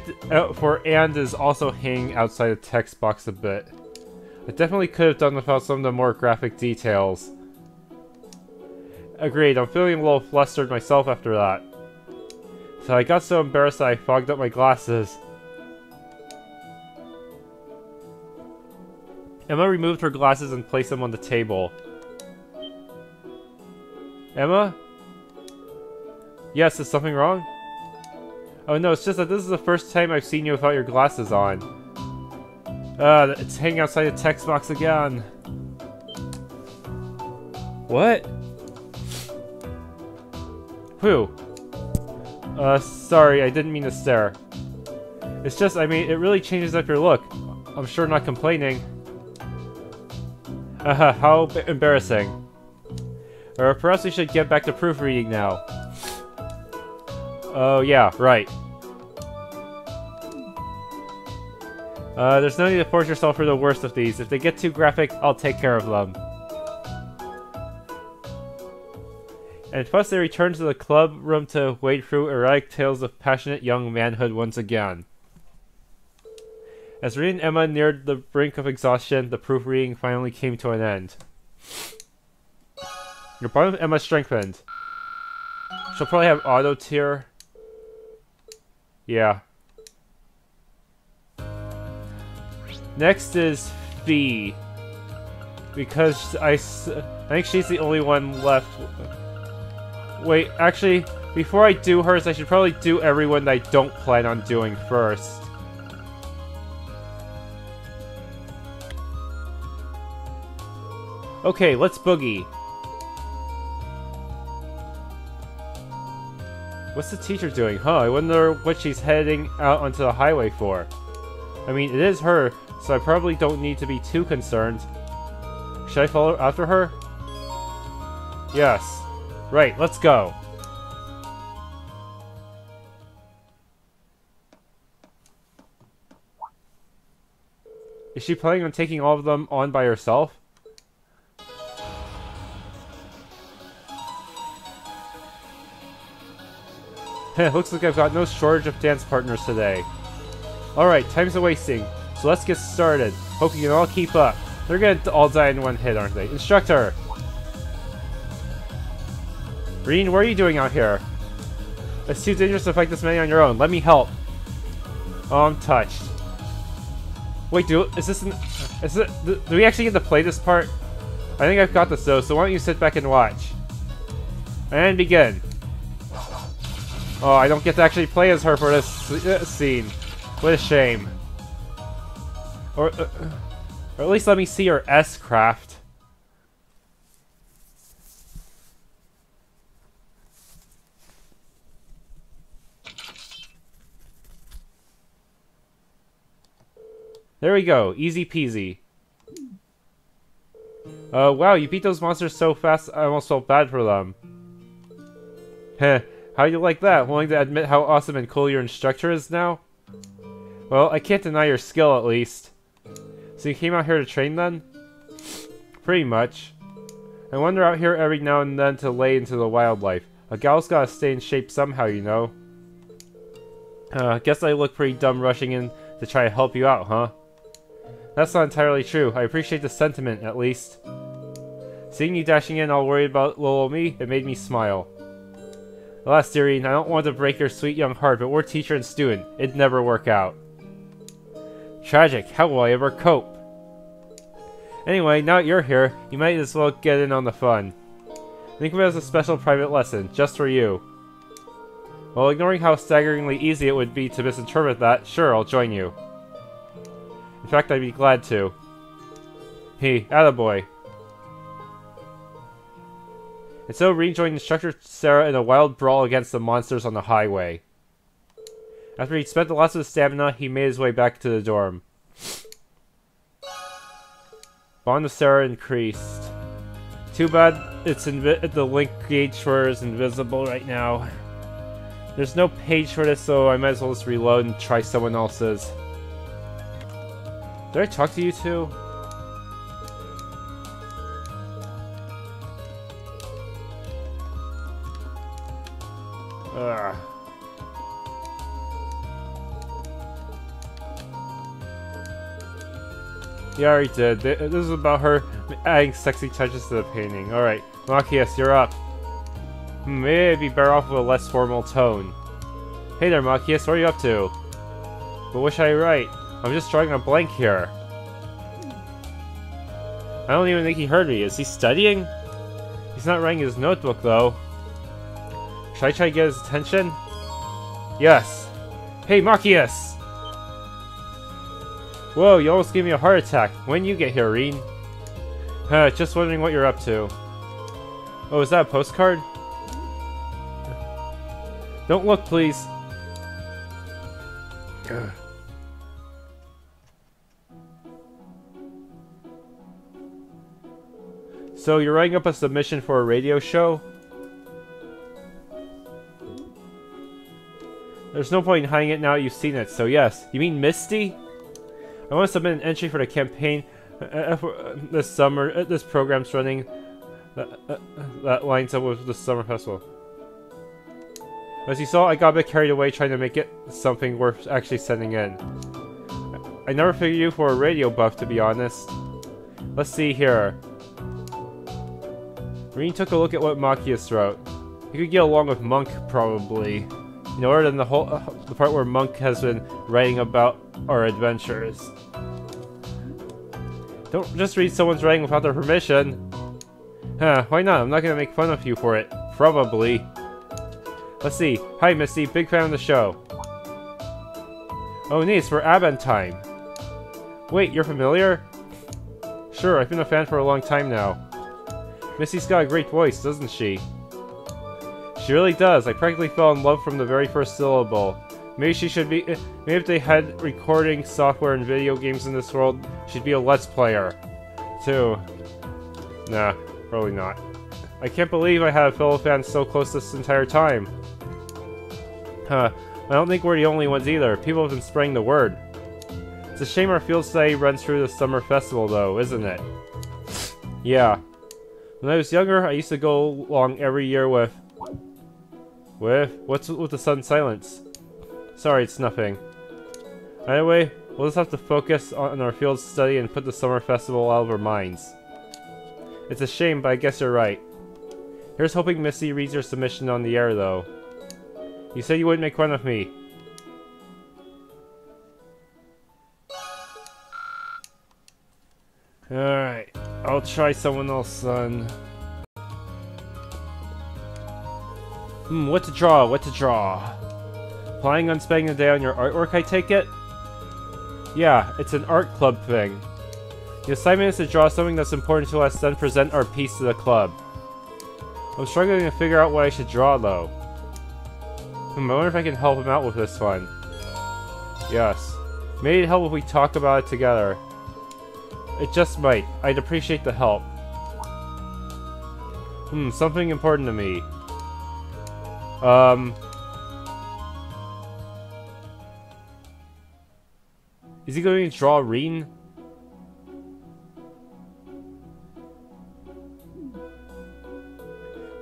[SPEAKER 1] for "and" is also hanging outside the text box a bit. I definitely could have done without some of the more graphic details. Agreed, I'm feeling a little flustered myself after that. So I got so embarrassed that I fogged up my glasses. Emma removed her glasses and placed them on the table. Emma? Yes, is something wrong? Oh no, it's just that this is the first time I've seen you without your glasses on. It's hanging outside the text box again. What? Whew. Sorry, I didn't mean to stare. It's just, I mean, it really changes up your look. I'm sure not complaining. Haha, how embarrassing. Or perhaps we should get back to proofreading now. Oh yeah, right. There's no need to force yourself for the worst of these. If they get too graphic, I'll take care of them. And plus they return to the club room to wade through erotic tales of passionate young manhood once again. As Rean and Emma neared the brink of exhaustion, the proofreading finally came to an end. Your bond with Emma strengthened. She'll probably have auto tier. Yeah. Next is Fee. Because I think she's the only one left. Wait, actually, before I do hers, I should probably do everyone that I don't plan on doing first. Okay, let's boogie. What's the teacher doing? Huh, I wonder what she's heading out onto the highway for. I mean, it is her, so I probably don't need to be too concerned. Should I follow after her? Yes. Right, let's go. Is she planning on taking all of them on by herself? Looks like I've got no shortage of dance partners today. Alright, time's a-wasting, so let's get started. Hope you can all keep up. They're gonna all die in one hit, aren't they? Instructor! Rean, what are you doing out here? It's too dangerous to fight this many on your own. Let me help. Oh, I'm touched. Wait, do we actually get to play this part? I think I've got this though, so why don't you sit back and watch. And begin. Oh, I don't get to actually play as her for this scene. What a shame. Or at least let me see her S-craft. There we go, easy peasy. Wow, you beat those monsters so fast I almost felt bad for them. Heh, how do you like that? Willing to admit how awesome and cool your instructor is now? Well, I can't deny your skill at least. So you came out here to train then? Pretty much. I wander out here every now and then to lay into the wildlife. A gal's gotta stay in shape somehow, you know. Guess I look pretty dumb rushing in to try to help you out, huh? That's not entirely true. I appreciate the sentiment, at least. Seeing you dashing in all worried about little me, it made me smile. Alas, dearie, I don't want to break your sweet young heart, but we're teacher and student. It'd never work out. Tragic. How will I ever cope? Anyway, now that you're here, you might as well get in on the fun. Think of it as a special private lesson, just for you. Well, ignoring how staggeringly easy it would be to misinterpret that, sure, I'll join you. In fact, I'd be glad to. Hey, attaboy. And so Rean joined Instructor Sarah in a wild brawl against the monsters on the highway. After he'd spent the last of his stamina, he made his way back to the dorm. Bond with Sarah increased. Too bad the link gauge for her is invisible right now. There's no page for this, so I might as well just reload and try someone else's. Did I talk to you two? Ugh. Yeah, I already did. This is about her adding sexy touches to the painting. Alright, Machias, you're up. Maybe I'd be better off with a less formal tone. Hey there, Machias, what are you up to? But what should I write? I'm just drawing a blank here. I don't even think he heard me. Is he studying? He's not writing his notebook, though. Should I try to get his attention? Yes. Hey, Machias! Whoa, you almost gave me a heart attack. When you get here, Rean? Just wondering what you're up to. Oh, is that a postcard? Don't look, please. So you're writing up a submission for a radio show? There's no point in hiding it now you've seen it, so yes. You mean Misty? I want to submit an entry for the campaign this summer. This program's running that lines up with the summer festival. As you saw, I got a bit carried away trying to make it something worth actually sending in. I never figured you for a radio buff, to be honest. Let's see here. Rean took a look at what Machias wrote. He could get along with Monk, probably. You know, other than the part where Monk has been writing about our adventures. Don't just read someone's writing without their permission. Huh, why not? I'm not gonna make fun of you for it. Probably. Let's see. Hi, Misty. Big fan of the show. Oh, neat. It's for Aban time. Wait, you're familiar? Sure, I've been a fan for a long time now. Misty's got a great voice, doesn't she? She really does. I practically fell in love from the very first syllable. Maybe she should be... Maybe if they had recording software and video games in this world, she'd be a Let's Player. Too. Nah, probably not. I can't believe I had a fellow fan so close this entire time. Huh. I don't think we're the only ones either. People have been spreading the word. It's a shame our field study runs through the summer festival though, isn't it? Yeah. When I was younger, I used to go along every year with... What's with the sudden silence? Sorry, it's nothing. Anyway, we'll just have to focus on our field study and put the summer festival out of our minds. It's a shame, but I guess you're right. Here's hoping Misty reads your submission on the air, though. You said you wouldn't make fun of me. Alright, I'll try someone else, son. What to draw, what to draw? Planning on spending the day on your artwork, I take it? Yeah, it's an art club thing. The assignment is to draw something that's important to us, then present our piece to the club. I'm struggling to figure out what I should draw, though. I wonder if I can help him out with this one. Yes. Maybe it'd help if we talk about it together. It just might. I'd appreciate the help. Something important to me. Is he going to draw Rean?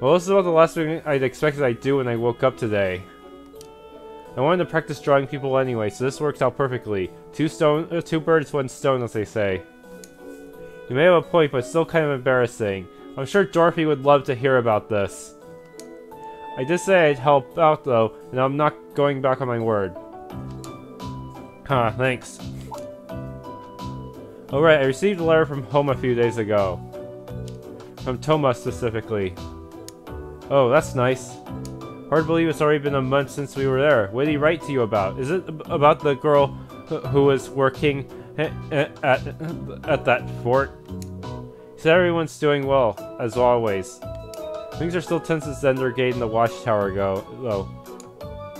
[SPEAKER 1] Well, this is about the last thing I'd expected I'd do when I woke up today. I wanted to practice drawing people anyway, so this works out perfectly. Two birds, one stone, as they say. You may have a point, but it's still kind of embarrassing. I'm sure Dorothy would love to hear about this. I did say I'd help out, though, and I'm not going back on my word. Huh, thanks. Alright, I received a letter from home a few days ago. From Toma, specifically. Oh, that's nice. Hard to believe it's already been a month since we were there. What did he write to you about? Is it about the girl who was working at that fort? He said everyone's doing well, as always. Things are still tense as Zender Gate and the Watchtower go, though.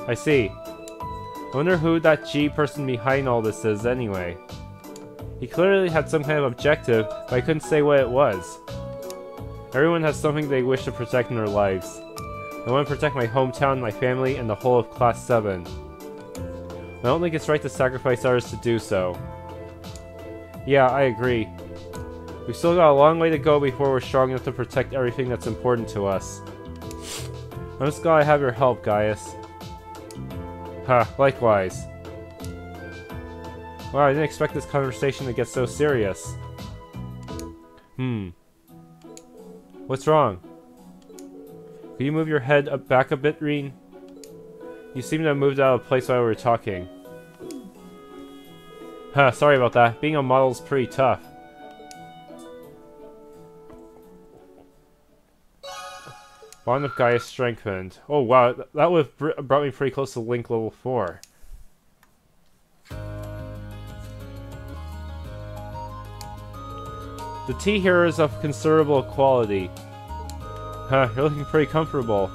[SPEAKER 1] I see. I wonder who that G person behind all this is, anyway. He clearly had some kind of objective, but I couldn't say what it was. Everyone has something they wish to protect in their lives. I want to protect my hometown, my family, and the whole of Class 7. I don't think it's right to sacrifice others to do so. Yeah, I agree. We've still got a long way to go before we're strong enough to protect everything that's important to us. I'm just glad I have your help, Gaius. Huh, likewise. Wow, I didn't expect this conversation to get so serious. What's wrong? Could you move your head back a bit, Rean? You seem to have moved out of place while we were talking. Huh, sorry about that. Being a model's pretty tough. Bond of Gaius strengthened. Oh wow, that would have brought me pretty close to Link level 4. The tea here is of considerable quality. Huh, you're looking pretty comfortable.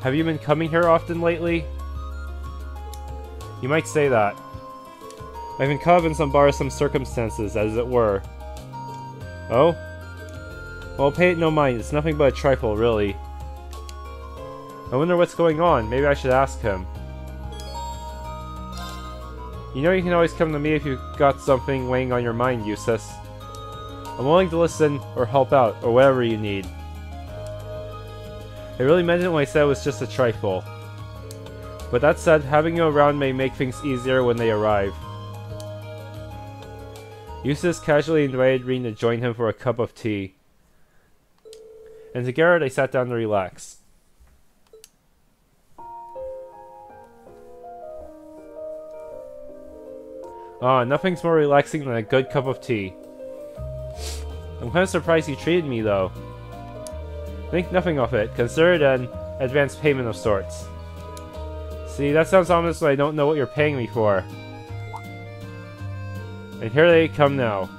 [SPEAKER 1] Have you been coming here often lately? You might say that. I've been caught up in some bothersome circumstances, as it were. Oh? Well, pay it no mind. It's nothing but a trifle, really. I wonder what's going on. Maybe I should ask him. You know you can always come to me if you've got something weighing on your mind, Eustace. I'm willing to listen or help out or whatever you need. I really meant it when I said it was just a trifle. But that said, having you around may make things easier when they arrive. Eustace casually invited Rean to join him for a cup of tea. And together they sat down to relax. Ah, nothing's more relaxing than a good cup of tea. I'm kind of surprised you treated me, though. Think nothing of it. Consider it an advance payment of sorts. See, that sounds ominous when I don't know what you're paying me for. And here they come now.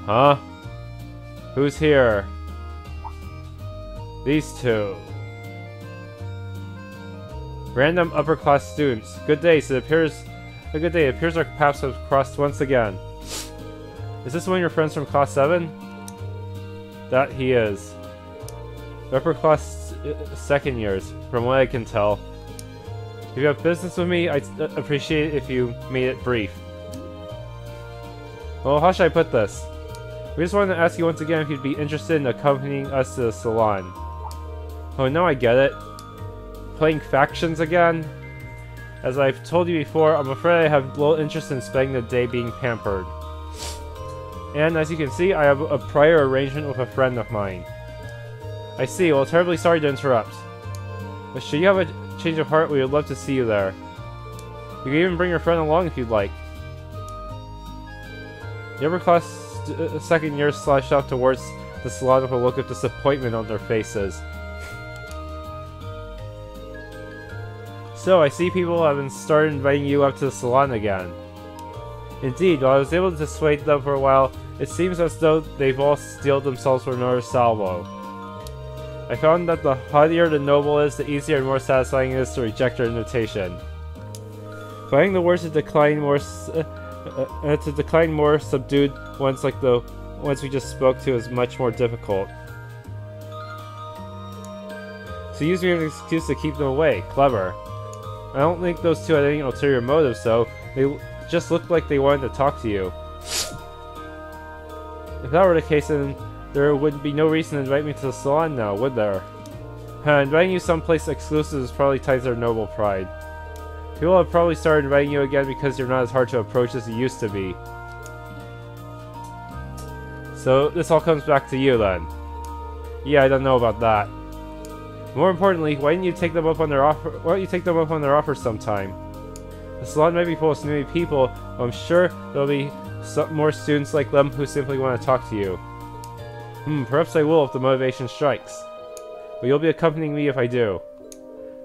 [SPEAKER 1] Huh? Who's here? These two. Random upper-class students. Good day, so it appears... A good day. It appears our paths have crossed once again. Is this one of your friends from Class 7? That he is. Upper class second years, from what I can tell. If you have business with me, I'd appreciate it if you made it brief. Well, how should I put this? We just wanted to ask you once again if you'd be interested in accompanying us to the salon. Oh, now I get it. Playing factions again? As I've told you before, I'm afraid I have little interest in spending the day being pampered. And as you can see, I have a prior arrangement with a friend of mine. I see. Well, terribly sorry to interrupt. But should you have a change of heart, we would love to see you there. You can even bring your friend along if you'd like. The upper class second year slashed off towards the salon with a look of disappointment on their faces. So, I see people have started inviting you up to the salon again. Indeed, while I was able to dissuade them for a while, it seems as though they've all steeled themselves for another salvo. I found that the haughtier the noble is, the easier and more satisfying it is to reject their invitation. Finding the words to decline more subdued ones like the ones we just spoke to is much more difficult. So use me as an excuse to keep them away. Clever. I don't think those two had any ulterior motives, though. They just looked like they wanted to talk to you. If that were the case, then there would be no reason to invite me to the salon now, would there? Inviting you someplace exclusive is probably tied to their noble pride. People have probably started inviting you again because you're not as hard to approach as you used to be. So this all comes back to you then. Yeah, I don't know about that. More importantly, why didn't you take them up on their offer? Why don't you take them up on their offer sometime? The salon might be full of snooty people, but I'm sure there'll be some more students like them who simply want to talk to you. Perhaps I will if the motivation strikes. But you'll be accompanying me if I do.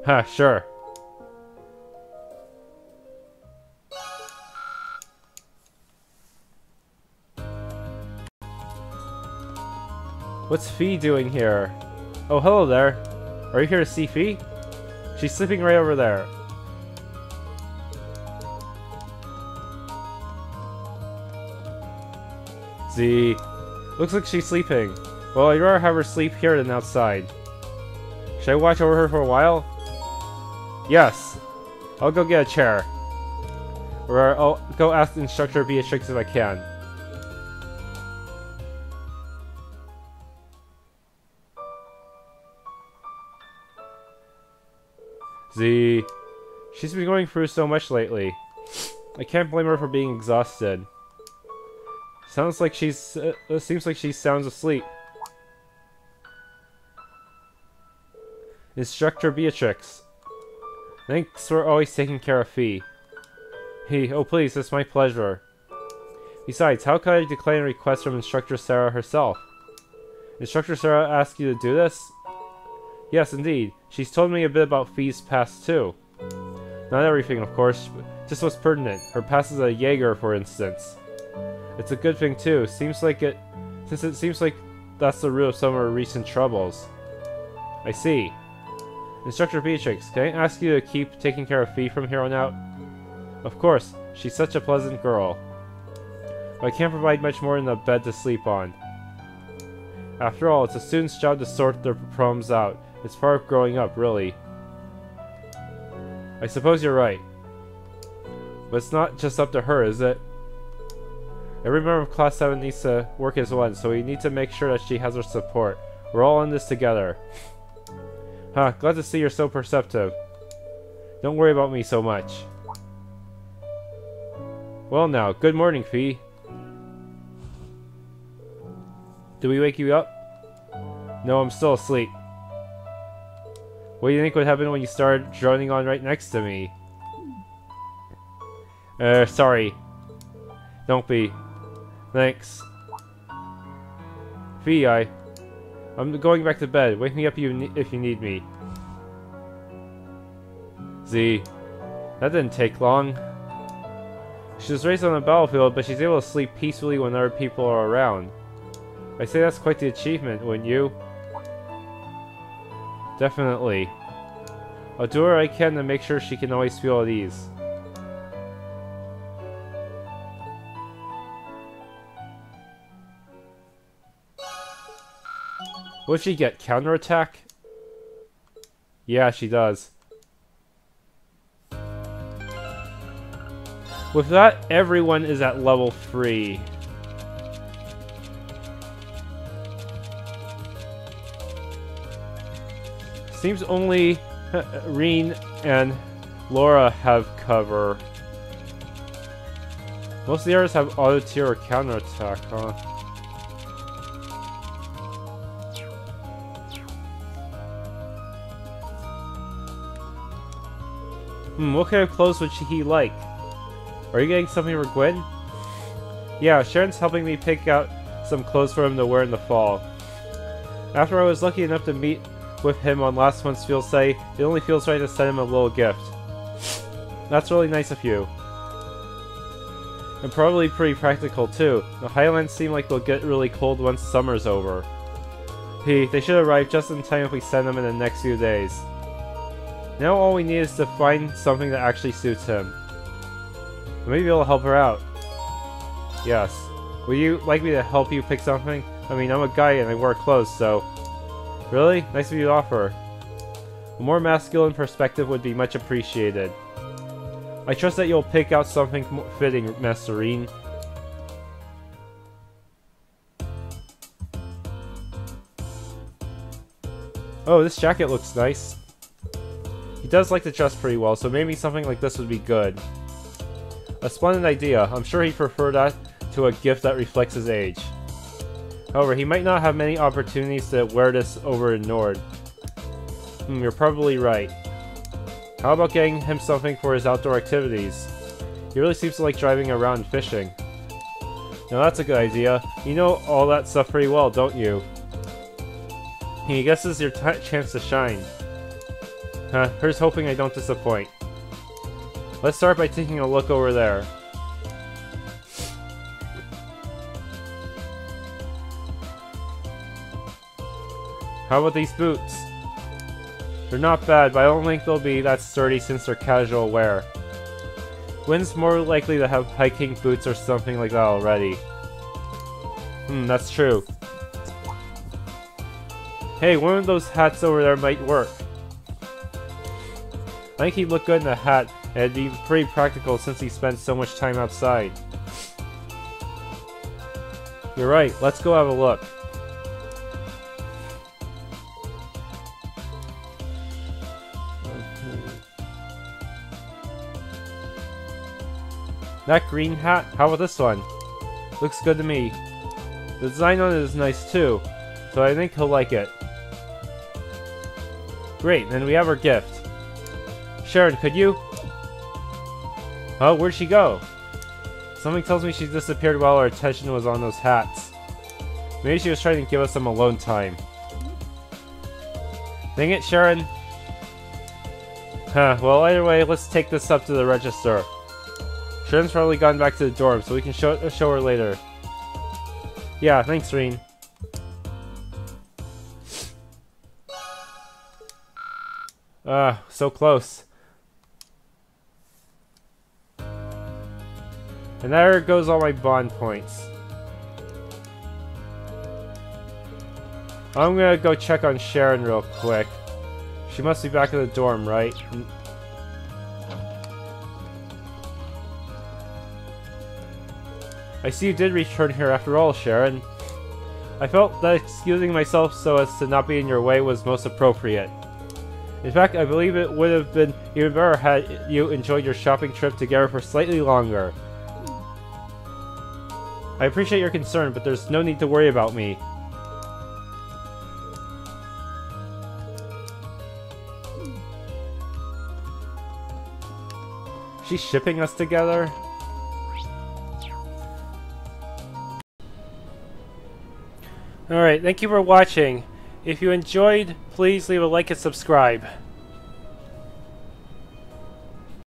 [SPEAKER 1] Ha, sure. What's Fee doing here? Oh, hello there. Are you here to see Fee? She's sleeping right over there. Z. Looks like she's sleeping. Well, I'd rather have her sleep here than outside. Should I watch over her for a while? Yes. I'll go get a chair. Or I'll go ask the instructor Beatrix if I can. Z. She's been going through so much lately. I can't blame her for being exhausted. Sounds like she's... seems like she sounds asleep. Instructor Beatrix. Thanks for always taking care of Fee. Hey, oh please, it's my pleasure. Besides, how could I decline a request from Instructor Sarah herself? Instructor Sarah asked you to do this? Yes, indeed. She's told me a bit about Fee's past, too. Not everything, of course, but just what's pertinent. Her past as a Jaeger, for instance. It's a good thing, too. Since it seems like that's the root of some of her recent troubles. I see. Instructor Beatrix, can I ask you to keep taking care of Fee from here on out? Of course. She's such a pleasant girl. But I can't provide much more than a bed to sleep on. After all, it's a student's job to sort their problems out. It's part of growing up, really. I suppose you're right. But it's not just up to her, is it? Every member of Class 7 needs to work as one, so we need to make sure that she has our support. We're all in this together. Huh, glad to see you're so perceptive. Don't worry about me so much. Well now, good morning, Fee. Did we wake you up? No, I'm still asleep. What do you think would happen when you started droning on right next to me? Sorry. Don't be. Thanks. Fee, I'm going back to bed. Wake me up if you need me. Z. That didn't take long. She was raised on the battlefield, but she's able to sleep peacefully when other people are around. I say that's quite the achievement, wouldn't you? Definitely. I'll do what I can to make sure she can always feel at ease. Will she get counterattack? Yeah, she does. With that, everyone is at level 3. Seems only Rean and Laura have cover. Most of the others have auto tier or counterattack, huh? What kind of clothes would he like? Are you getting something for Gwen? Yeah, Sharon's helping me pick out some clothes for him to wear in the fall. After I was lucky enough to meet with him on last month's field day, it only feels right to send him a little gift. That's really nice of you. And probably pretty practical too. The Highlands seem like they'll get really cold once summer's over. They should arrive just in time if we send them in the next few days. Now all we need is to find something that actually suits him. Maybe it'll help her out. Yes. Would you like me to help you pick something? I mean, I'm a guy and I wear clothes, so... Really? Nice of you to offer. A more masculine perspective would be much appreciated. I trust that you'll pick out something fitting, Master Rean. Oh, this jacket looks nice. He does like to dress pretty well, so maybe something like this would be good. A splendid idea. I'm sure he'd prefer that to a gift that reflects his age. However, he might not have many opportunities to wear this over in Nord. You're probably right. How about getting him something for his outdoor activities? He really seems to like driving around and fishing. Now that's a good idea. You know all that stuff pretty well, don't you? I guess this is your chance to shine. Here's hoping I don't disappoint. Let's start by taking a look over there. How about these boots? They're not bad, but I don't think they'll be that sturdy since they're casual wear. Gwen's more likely to have hiking boots or something like that already. That's true. Hey, one of those hats over there might work. I think he'd look good in a hat, and it'd be pretty practical since he spends so much time outside. You're right, let's go have a look. That green hat? How about this one? Looks good to me. The design on it is nice too, so I think he'll like it. Great, then we have our gift. Sharon, could you? Oh, where'd she go? Something tells me she disappeared while our attention was on those hats. Maybe she was trying to give us some alone time. Dang it, Sharon. Well, either way, let's take this up to the register. Sharon's probably gone back to the dorm, so we can show her later. Yeah, thanks, Rean. So close. And there goes all my bond points. I'm gonna go check on Sharon real quick. She must be back in the dorm, right? I see you did return here after all, Sharon. I felt that excusing myself so as to not be in your way was most appropriate. In fact, I believe it would have been even better had you enjoyed your shopping trip together for slightly longer. I appreciate your concern, but there's no need to worry about me. She's shipping us together? Alright, thank you for watching. If you enjoyed, please leave a like and subscribe.